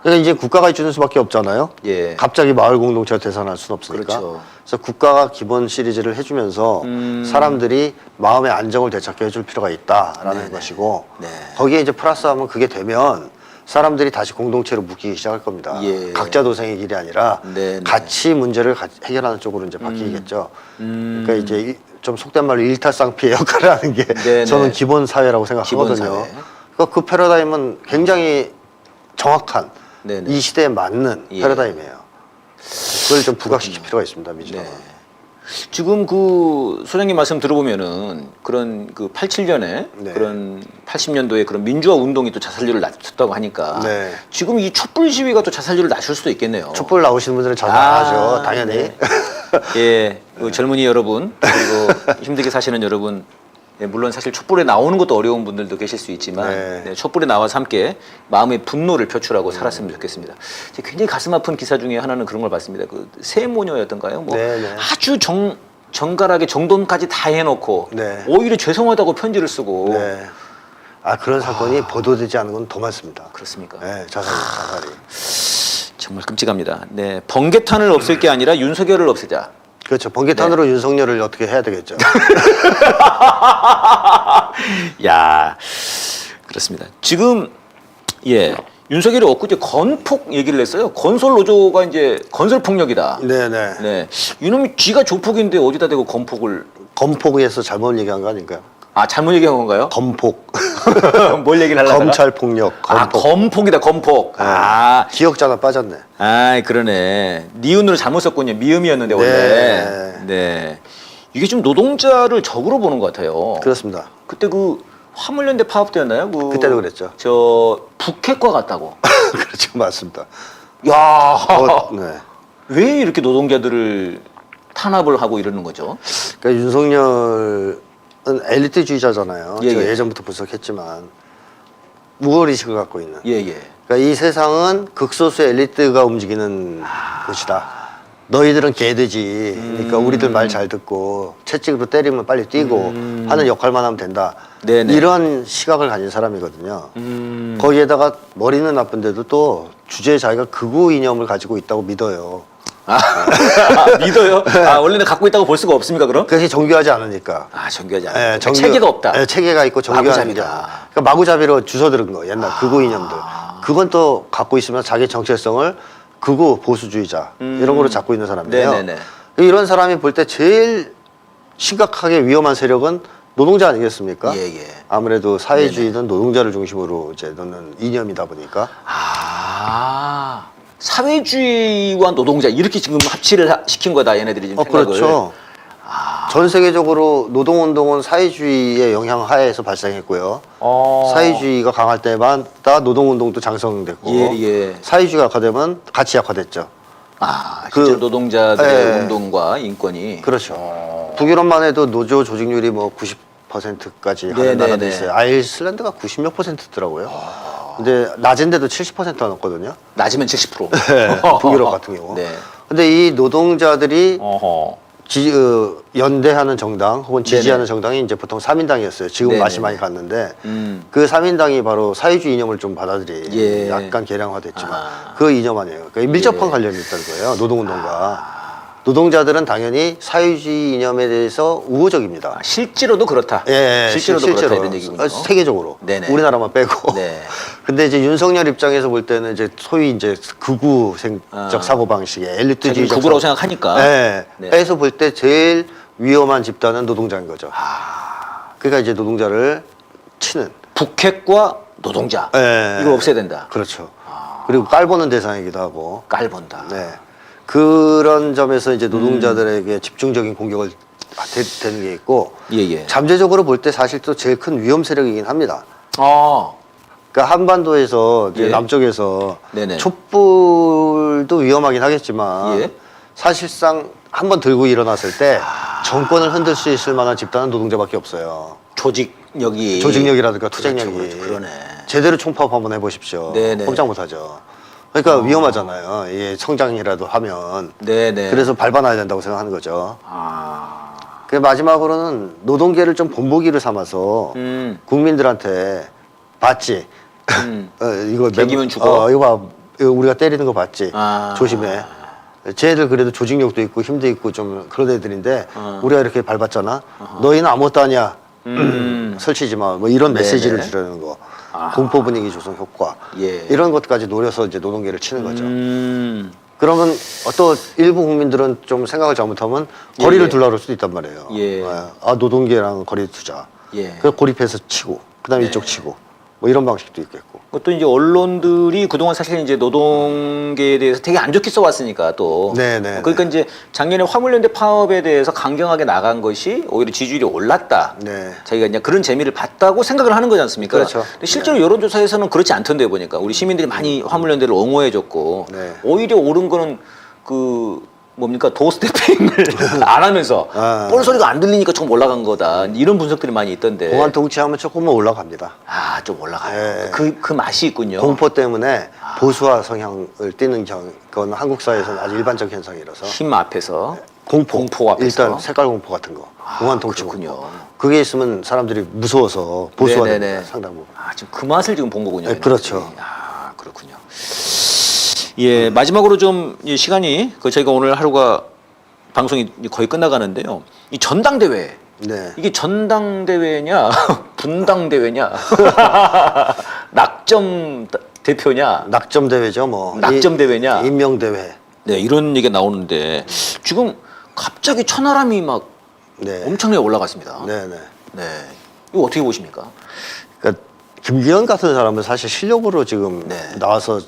그러니까 이제 국가가 해주는 수밖에 없잖아요. 예. 갑자기 마을 공동체가 되살아날 수는 없으니까. 그렇죠. 그래서 국가가 기본 시리즈를 해주면서 사람들이 마음의 안정을 되찾게 해줄 필요가 있다라는 것이고 네. 거기에 이제 플러스하면 그게 되면 사람들이 다시 공동체로 묶이기 시작할 겁니다. 예. 각자 도생의 길이 아니라 네, 네. 같이 문제를 해결하는 쪽으로 이제 바뀌겠죠. 그러니까 이제 좀 속된 말로 일타쌍피의 역할을 하는 게 네, 저는 네. 기본 사회라고 생각하거든요. 기본 사회. 그러니까 그 패러다임은 굉장히 정확한 네, 네. 이 시대에 맞는 예. 패러다임이에요. 그걸 좀 부각시킬 필요가 있습니다, 민주당은. 네. 지금 그 소장님 말씀 들어보면은 그런 그 87년에 네. 그런 80년도에 그런 민주화 운동이 또 자살률을 낮췄다고 하니까 네. 지금 이 촛불 시위가 또 자살률을 낮출 수도 있겠네요. 촛불 나오시는 분들은 자살하죠, 당연히. 네. 예, 그 젊은이 여러분 그리고 힘들게 사시는 여러분, 예, 물론 사실 촛불에 나오는 것도 어려운 분들도 계실 수 있지만 네. 네, 촛불에 나와서 함께 마음의 분노를 표출하고 살았으면 좋겠습니다. 굉장히 가슴 아픈 기사 중에 하나는 그런 걸 봤습니다. 그 세모녀였던가요? 뭐 네, 네. 아주 정갈하게 정돈까지 다 해놓고 네. 오히려 죄송하다고 편지를 쓰고 네. 아, 그런 사건이 보도되지 않은 건 더 많습니다. 그렇습니까? 네, 자살이. 정말 끔찍합니다. 네, 번개탄을 없앨 게 아니라 윤석열을 없애자. 그렇죠. 번개탄으로 네. 윤석열을 어떻게 해야 되겠죠. 야, 그렇습니다. 지금 예, 윤석열이 엊그제 건폭 얘기를 했어요. 건설 노조가 이제 건설 폭력이다. 네네. 네, 이놈이 쥐가 조폭인데 어디다 대고 건폭을? 검폭에서 잘못 얘기한 거 아닌가요? 아, 잘못 얘기한 건가요? 검폭. 뭘 얘기를 하려다가? 검찰 폭력. 아, 검폭. 건폭이다, 건폭. 아, 기억자가 빠졌네. 아, 그러네. 니은으로 잘못 썼군요. 미음이었는데 원래. 네. 네. 이게 좀 노동자를 적으로 보는 것 같아요. 그렇습니다. 그때 그 화물연대 파업되었나요? 그때도 그랬죠. 저 북핵과 같다고. 그렇죠. 맞습니다. 야, 네. 왜 이렇게 노동자들을 탄압을 하고 이러는 거죠? 그러니까 윤석열은 엘리트주의자잖아요. 예, 제가 예. 예전부터 분석했지만 무거리식을 갖고 있는. 예, 예. 그러니까 이 세상은 극소수의 엘리트가 움직이는 곳이다. 너희들은 개돼지. 그러니까 우리들 말 잘 듣고 채찍으로 때리면 빨리 뛰고 하는 역할만 하면 된다. 네네. 이런 시각을 가진 사람이거든요. 거기에다가 머리는 나쁜데도 또 주제에 자기가 극우 이념을 가지고 있다고 믿어요. 아, 믿어요? 아, 원래는 갖고 있다고 볼 수가 없습니까, 그럼? 그것이 정교하지 않으니까. 아, 정교하지 않아요. 예, 정교- 체계가 없다. 예, 체계가 있고 정교한 마구잡이다. 이념. 그러니까 마구잡이로 주워들은 거 옛날 극우 이념들. 그건 또 갖고 있으면 자기 정체성을 극우 보수주의자 이런 거로 잡고 있는 사람이에요. 네네네. 이런 사람이 볼 때 제일 심각하게 위험한 세력은 노동자 아니겠습니까? 예, 예. 아무래도 사회주의는 노동자를 중심으로 이제 넣는 이념이다 보니까. 아, 사회주의와 노동자 이렇게 지금 합치를 시킨 거다, 얘네들이 지금 생각을. 그렇죠. 전 세계적으로 노동운동은 사회주의의 영향 하에서 발생했고요. 사회주의가 강할 때마다 노동운동도 장성됐고 예, 예. 사회주의가 약화되면 같이 약화됐죠. 아, 그- 실제 노동자들의 예. 운동과 인권이. 그렇죠. 북유럽만 해도 노조 조직률이 뭐 90%까지 네, 하는 네, 나라도 네. 있어요. 아이슬란드가 90몇 %더라고요. 근데 낮은데도 70%가 넘거든요. 낮으면 70%. 북유럽 같은 경우. 네. 근데 이 노동자들이 어허. 연대하는 정당 혹은 지지하는 네네. 정당이 이제 보통 3인당이었어요. 지금 네네네. 맛이 많이 갔는데 그 그 3인당이 바로 사회주의 이념을 좀 받아들인 예. 약간 개량화됐지만 아. 그 이념 아니에요. 그러니까 밀접한 예. 관련이 있다는 거예요. 노동운동과. 노동자들은 당연히 사회주의 이념에 대해서 우호적입니다. 아, 실제로도 그렇다. 예, 실제로도 그렇다 이런 얘기군요. 세계적으로. 네네. 우리나라만 빼고. 네. 근데 이제 윤석열 입장에서 볼 때는 이제 소위 이제 극우적 아. 사고 방식의 자기는 엘리트주의적 극우라고 사고- 생각하니까. 네. 네. 해서 볼 때 제일 위험한 집단은 노동자인 거죠. 그러니까 이제 노동자를 치는. 북핵과 노동자. 예. 이걸 없애야 된다. 그렇죠. 그리고 깔보는 대상이기도 하고. 깔본다. 네. 그런 점에서 이제 노동자들에게 집중적인 공격을 되는 게 있고 예, 예. 잠재적으로 볼 때 사실 또 제일 큰 위험 세력이긴 합니다. 아, 그러니까 한반도에서 이제 예. 남쪽에서 네네. 촛불도 위험하긴 하겠지만 예. 사실상 한번 들고 일어났을 때 정권을 흔들 수 있을 만한 집단은 노동자밖에 없어요. 조직력이. 조직력이라든가 그렇죠, 투쟁력이. 그렇죠. 그러네. 제대로 총파업 한번 해보십시오. 네네. 꼼짝 못하죠. 그러니까 위험하잖아요. 이게 성장이라도 하면. 네네. 그래서 밟아놔야 된다고 생각하는 거죠. 아. 그 마지막으로는 노동계를 좀 본보기를 삼아서 국민들한테 봤지. 이거 개기면 죽어. 이거 봐. 우리가 때리는 거 봤지. 아. 조심해. 쟤들 그래도 조직력도 있고 힘도 있고 좀 그런 애들인데 우리가 이렇게 밟았잖아. 너희는 아무것도 아니야. 설치지 마. 뭐 이런 메시지를 네네. 주려는 거. 공포 분위기 조성 효과. 예. 이런 것까지 노려서 이제 노동계를 치는 거죠. 음. 그러면 어떤 일부 국민들은 좀 생각을 잘못하면 예, 거리를 예. 두려고 할 수도 있단 말이에요. 예. 아, 노동계랑 거리 두자. 예. 그래서 고립해서 치고, 그 다음에 네. 이쪽 치고. 뭐 이런 방식도 있겠고. 또 이제 언론들이 그동안 사실 이제 노동계에 대해서 되게 안 좋게 써왔으니까 또. 네네. 그러니까 이제 작년에 화물연대 파업에 대해서 강경하게 나간 것이 오히려 지지율이 올랐다. 네. 자기가 이제 그런 재미를 봤다고 생각을 하는 거지 않습니까? 그렇죠. 근데 실제로 여론조사에서는 그렇지 않던데 보니까 우리 시민들이 많이 화물연대를 옹호해줬고 네. 오히려 옳은 거는 그 뭡니까 도스태핑을 안 하면서 아. 뻘소리가 안 들리니까 조금 올라간 거다 이런 분석들이 많이 있던데. 공안 통치하면 조금은 올라갑니다. 아, 좀 올라가요. 예. 그 맛이 있군요. 공포 때문에 보수화 성향을 띠는 그건 한국 사회에서는 아주 일반적 현상이라서. 힘 앞에서 공포 앞에서 일단 색깔 공포 같은 거. 공안 통치 그렇군요. 공포. 그게 있으면 사람들이 무서워서 보수화됩니다. 네네네. 상당 부분. 아, 지금 그 맛을 지금 본 거군요. 네, 그렇죠. 아, 그렇군요. 예, 마지막으로 좀 시간이 저희가 오늘 하루가 방송이 거의 끝나가는데요. 이 전당대회. 네. 이게 전당대회냐, 분당대회냐, 낙점 대표냐, 낙점 대회죠, 뭐. 낙점 대회냐. 임명 대회. 네, 이런 얘기가 나오는데 지금 갑자기 천하람이 막 네. 엄청나게 올라갔습니다. 네, 네. 네. 이거 어떻게 보십니까? 그러니까 김기현 같은 사람은 사실 실력으로 지금 네. 나와서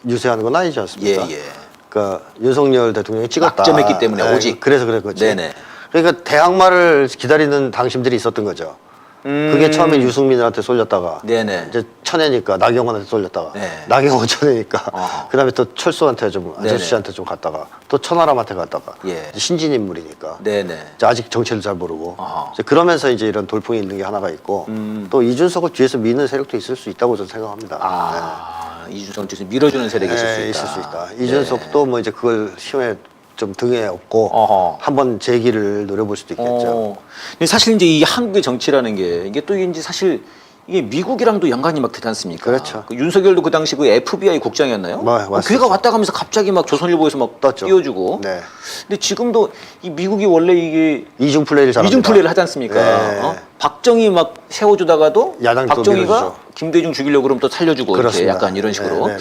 유세하는 건 아니지 않습니까? 예, 예. 그러니까 윤석열 대통령이 찍었다. 낙점했기 때문에 오직. 그래서 그런 거지. 네네. 그러니까 대항마를 기다리는 당심들이 있었던 거죠. 그게 처음에 유승민한테 쏠렸다가 네네. 이제 천혜니까 나경원한테 쏠렸다가 네. 나경원 천혜니까 어허. 그다음에 또 철수한테 좀 네네. 안철수 씨한테 좀 갔다가 또 천하람한테 갔다가 예. 이제 신진 인물이니까 네네. 이제 아직 정체를 잘 모르고 어허. 이제 그러면서 이제 이런 돌풍이 있는 게 하나가 있고 또 이준석을 뒤에서 미는 세력도 있을 수 있다고 저는 생각합니다. 아, 이준석을 뒤에서 밀어주는 세력이 있을 수 있다. 있을 수 있다. 네. 이준석도 뭐 이제 그걸 힘에 좀 등에 업고 어허. 한번 재기를 노려볼 수도 있겠죠. 근데 사실 이제 이 한국의 정치라는 게 이게 또 이제 사실 이게 미국이랑도 연관이 막 되지 않습니까? 그렇죠. 그 윤석열도 그 당시 그 FBI 국장이었나요? 맞습니다. 걔가 왔다 가면서 갑자기 막 조선일보에서 막 떴죠. 띄워주고. 네. 근데 지금도 이 미국이 원래 이게 이중 플레이를 잘합니다. 이중 플레이를 하지 않습니까? 네. 박정희 막 세워주다가도 야당이 또 박정희가 밀어주죠. 김대중 죽이려고 그러면 또 살려주고 이렇게 그렇습니다. 약간 이런 식으로. 네,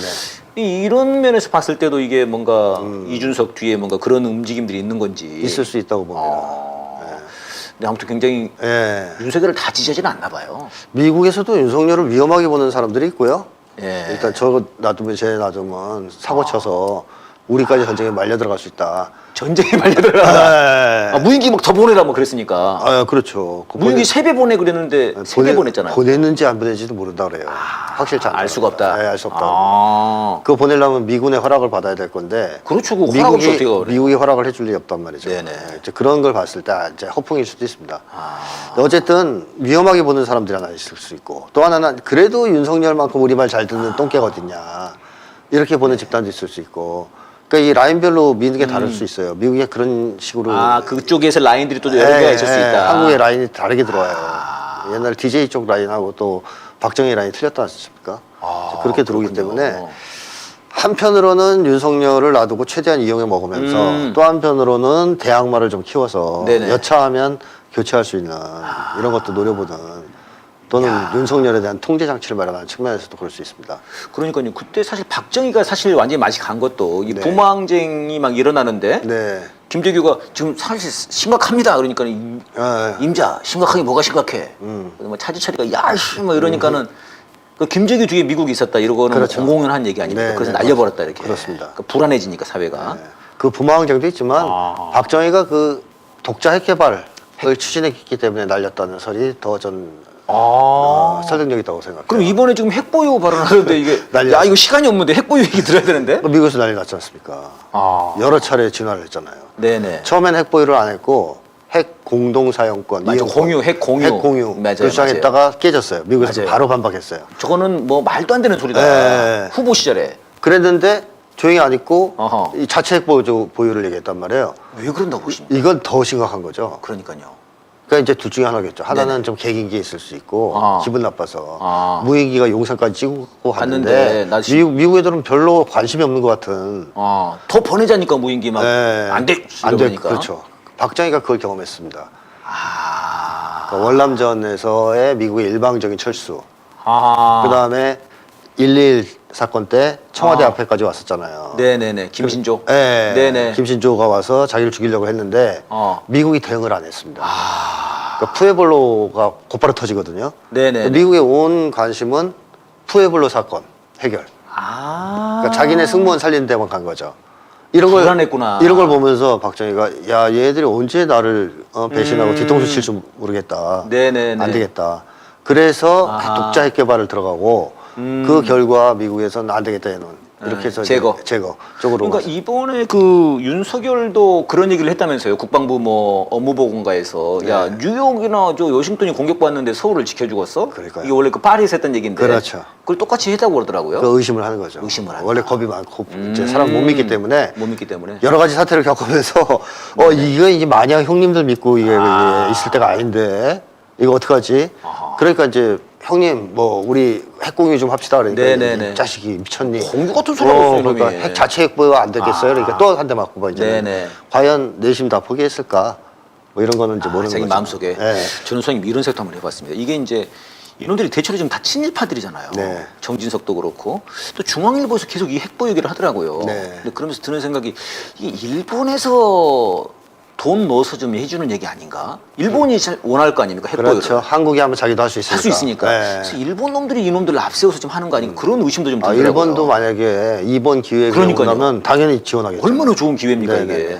네, 이런 면에서 봤을 때도 이게 뭔가 이준석 뒤에 뭔가 그런 움직임들이 있는 건지. 있을 수 있다고 봅니다. 근데 아무튼 굉장히 예. 윤석열을 다 지지하지는 않나 봐요. 미국에서도 윤석열을 위험하게 보는 사람들이 있고요. 예. 일단 저 놔두면 쟤 놔두면 사고 쳐서 우리까지 전쟁에 말려 들어갈 수 있다. 전쟁에 말려들어가. 예. 무인기 막 더 보내라 뭐 그랬으니까. 아, 그렇죠. 그 무인기 3배 보내 그랬는데 3배 보냈잖아요. 보냈는지 안 보냈는지도 모른다 그래요. 확실치 않다. 알 수가 없다. 알 수 없다. 아. 그거 보내려면 미군의 허락을 받아야 될 건데. 그렇죠. 그 허락 없이 어떻게 그래. 미국이 허락을 해줄 리가 없단 말이죠. 네네. 이제 그런 걸 봤을 때 이제 허풍일 수도 있습니다. 아. 어쨌든 위험하게 보는 사람들이 하나 있을 수 있고 또 하나는 그래도 윤석열만큼 우리 말 잘 듣는 똥개가 어딨냐 이렇게 보는 집단도 있을 수 있고 그러니까 이 라인별로 미는 게 다를 수 있어요. 미국에 그런 식으로 아, 그쪽에서 라인들이 또 여러 개가 있을 수 있다. 한국의 라인이 다르게 들어와요. 옛날 DJ 쪽 라인하고 또 박정희 라인이 틀렸다 않습니까? 그렇게 들어오기 그렇군요. 때문에 한편으로는 윤석열을 놔두고 최대한 이용해 먹으면서 또 한편으로는 대항마를 좀 키워서 네네. 여차하면 교체할 수 있는 이런 것도 노려보는 또는 윤석열에 대한 통제 장치를 마련하는 측면에서도 그럴 수 있습니다. 그러니까요. 그때 사실 박정희가 사실 완전히 맛이 간 것도 이 네. 부망쟁이 막 일어나는데 네. 김재규가 지금 사실 심각합니다. 그러니까 아, 임자 심각하게 뭐가 심각해. 뭐 차지철이가 야씨 뭐 이러니까는 그 김재규 뒤에 미국이 있었다 이러고는 그렇죠. 공공연 한 얘기 아닙니까? 네, 그래서 네, 날려버렸다 이렇게. 그렇습니다. 그러니까 불안해지니까 사회가. 그 부마항쟁도 있지만 박정희가 그 독자 핵 개발을 추진했기 때문에 날렸다는 설이 더 전 설득력 있다고 생각해요. 그럼 이번에 지금 핵보유 발언하는데 이게 난리 야 이거 시간이 없는데 핵보유 얘기 들어야 되는데. 미국에서 난리 났지 않습니까? 여러 차례 진화를 했잖아요. 네네. 처음엔 핵 보유를 안 했고 핵 공동 사용권, 맞아, 이용권, 공유, 핵 공유. 핵 공유 맞아요, 주장했다가 깨졌어요. 미국에서 맞아요. 바로 반박했어요. 저거는 뭐 말도 안 되는 소리다. 네. 후보 시절에. 그랬는데 조용히 안 있고 어허. 이 자체 핵 보유를 얘기했단 말이에요. 왜 그런다고 보십니까? 이건 더 심각한 거죠. 그러니까요. 그러니까 이제 둘 중에 하나겠죠. 하나는 좀 개긴게 있을 수 있고 기분 나빠서 무인기가 용산까지 찍고 갔는데 갔는데 미국 애들은 별로 관심이 없는 것 같은. 더 보내자니까 무인기 막 안 돼. 안 돼. 그렇죠. 박정희가 그걸 경험했습니다. 그러니까 월남전에서의 미국의 일방적인 철수. 그다음에 1.1 사건 때 청와대 앞에까지 왔었잖아요. 네네네. 김신조. 네. 네네. 김신조가 와서 자기를 죽이려고 했는데 미국이 대응을 안 했습니다. 그러니까 푸에블로가 곧바로 터지거든요. 네네. 미국의 온 관심은 푸에블로 사건 해결. 그러니까 자기네 승무원 살리는 데만 간 거죠. 불안했구나. 이런 걸 보면서 박정희가 야 얘들이 언제 나를 배신하고 뒤통수 칠 줄 모르겠다. 네네네. 안 되겠다. 그래서 독자 핵 개발을 들어가고 그 결과 미국에서는 안 되겠다 얘는 이렇게 해서 제거 쪽으로. 그러니까 가서. 이번에 그 윤석열도 그런 얘기를 했다면서요. 국방부 뭐 업무보고인가에서 야 뉴욕이나 저 워싱턴이 공격받는데 서울을 지켜주겠어? 그러니까요. 이게 원래 그 파리에서 했던 얘기인데. 그렇죠. 그걸 똑같이 했다고 그러더라고요. 그 의심을 하는 거죠. 의심을 한다. 원래 겁이 많고 이제 사람 못 믿기 때문에 못 믿기 때문에. 여러 가지 사태를 겪으면서 이거 이제 마냥 형님들 믿고 이게 있을 때가 아닌데 이거 어떡하지? 그러니까 이제 형님 뭐 우리 핵 공유 좀 합시다 그러니까 네네네. 이 자식이 미쳤니? 공유 같은 소리 하고 있어요, 그러니까 이놈이. 핵 자체 핵보유가 안 되겠어요. 그러니까 또 한 대 맞고 봐 이제. 네네. 과연 내심 다 포기했을까? 뭐 이런 거는 이제 모르는 자기 거죠. 마음속에. 네. 저는 선생님 이런 생각도 한번 해봤습니다. 이게 이제 이놈들이 대체로 지금 다 친일파들이잖아요. 네. 정진석도 그렇고 또 중앙일보에서 계속 이 핵보 얘기를 하더라고요. 네. 근데 그러면서 드는 생각이 이게 일본에서 돈 넣어서 좀 해주는 얘기 아닌가? 일본이 잘 원할 거 아닙니까? 핵보유를. 그렇죠. 한국이 하면 자기도 할 수 있으니까. 할 수 있으니까. 네. 그래서 일본 놈들이 이놈들을 앞세워서 좀 하는 거 아닌가? 그런 의심도 좀 들더라고요. 일본도 만약에 이번 기회가 그러니까요. 온다면 당연히 지원하겠죠. 얼마나 좋은 기회입니까 네네. 이게?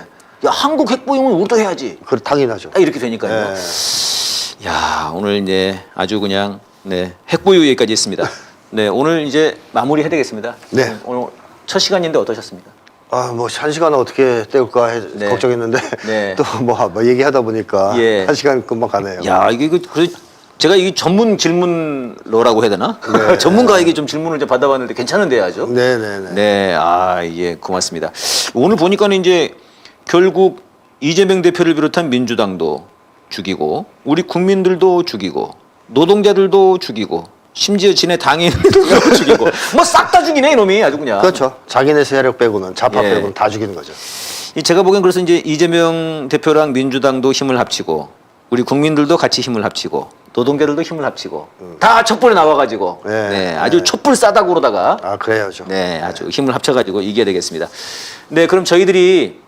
야 한국 핵보유는 우리도 해야지. 당연하죠. 딱 이렇게 되니까요. 야 오늘 이제 아주 그냥 핵보유 얘기까지 했습니다. 네 오늘 이제 마무리 해야 되겠습니다. 네. 오늘 첫 시간인데 어떠셨습니까? 뭐 한 시간 어떻게 때울까 걱정했는데 네. 또 뭐 얘기하다 보니까 예. 한 시간 금방 가네요. 야 이게 그래서 제가 이 전문 질문러라고 해야 되나? 네. 전문가에게 좀 질문을 좀 받아봤는데 괜찮은데요, 아주? 네네네. 네, 예, 고맙습니다. 오늘 보니까는 이제 결국 이재명 대표를 비롯한 민주당도 죽이고, 우리 국민들도 죽이고, 노동자들도 죽이고, 심지어 지네 당인들도 죽이고, 뭐 싹 다 죽이네 이놈이 아주 그냥. 그렇죠. 자기네 세력 빼고는 좌파 예. 빼고는 다 죽이는 거죠. 제가 보기엔 그래서 이제 이재명 대표랑 민주당도 힘을 합치고, 우리 국민들도 같이 힘을 합치고, 노동자들도 힘을 합치고, 다 촛불에 나와가지고, 네. 아주 촛불 싸다구로다가, 그래야죠. 네, 아주 힘을 합쳐가지고 이겨야 되겠습니다. 네, 그럼 저희들이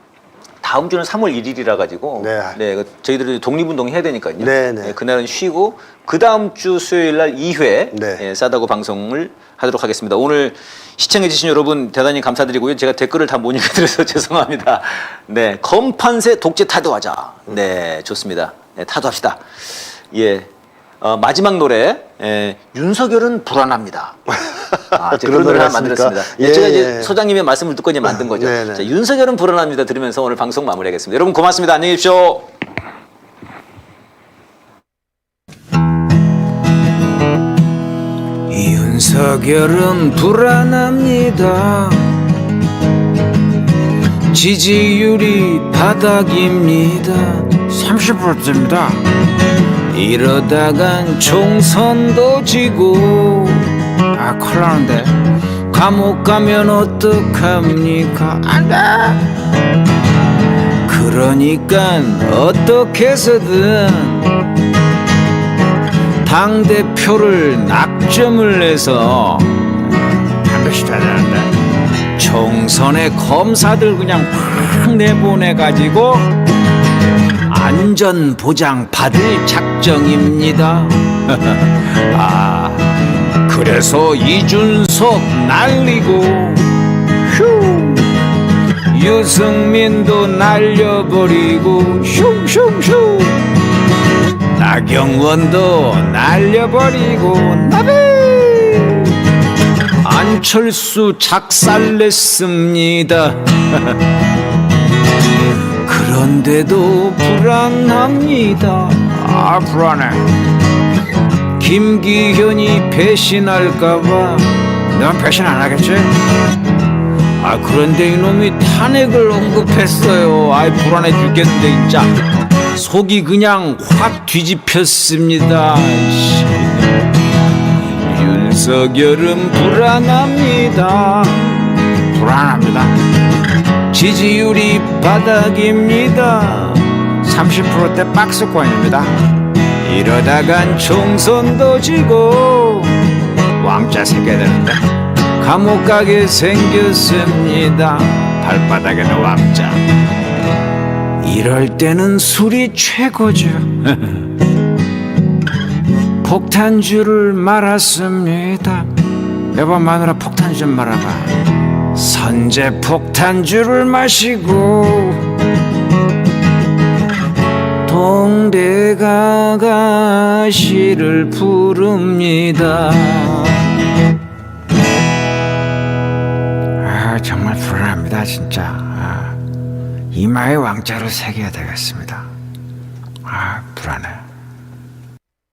다음 주는 3월 1일이라 가지고, 네. 저희들이 독립운동 해야 되니까요. 네. 그날은 쉬고 그 다음 주 수요일 날 2회 네. 싸다구 방송을 하도록 하겠습니다. 오늘 시청해주신 여러분 대단히 감사드리고요. 제가 댓글을 다 못 읽어드려서 죄송합니다. 네, 검판세 독재 타도하자. 네, 좋습니다. 네, 타도합시다. 예. 마지막 노래 윤석열은 불안합니다. 제가 그런 노래 하나 만들었습니다. 제가 이제 소장님의 말씀을 듣고 이제 만든 거죠. 자, 윤석열은 불안합니다 들으면서 오늘 방송 마무리하겠습니다. 여러분 고맙습니다. 안녕히 계십시오. 윤석열은 불안합니다. 지지율이 바닥입니다. 30%입니다. 이러다간 총선도 지고 큰일 나는데 감옥 가면 어떡합니까? 안돼. 그러니까 어떻게 해서든 당대표를 낙점을 해서 반드시 돼야 되는데 총선에 검사들 그냥 확 내보내가지고 안전 보장 받을 작정입니다. 그래서 이준석 날리고 휴 유승민도 날려버리고 슝슝슝 나경원도 날려버리고 나비 안철수 작살냈습니다. 그런데도 불안합니다. 불안해. 김기현이 배신할까봐. 넌 배신 안 하겠지? 그런데 이놈이 탄핵을 언급했어요. 불안해 죽겠는데 진짜. 속이 그냥 확 뒤집혔습니다. 윤석열은 불안합니다. 지지율이 바닥입니다. 30%대 박스권입니다. 이러다간 총선도 지고 왕자 새겨야 되는데 감옥 가게 생겼습니다. 발바닥에는 왕자. 이럴 때는 술이 최고죠. 폭탄주를 말았습니다. 여보 마누라 폭탄 좀 말아봐. 선제 폭탄주를 마시고 동대가 시를 부릅니다. 정말 불안합니다 진짜. 이마에 왕자를 새겨야 되겠습니다. 불안해.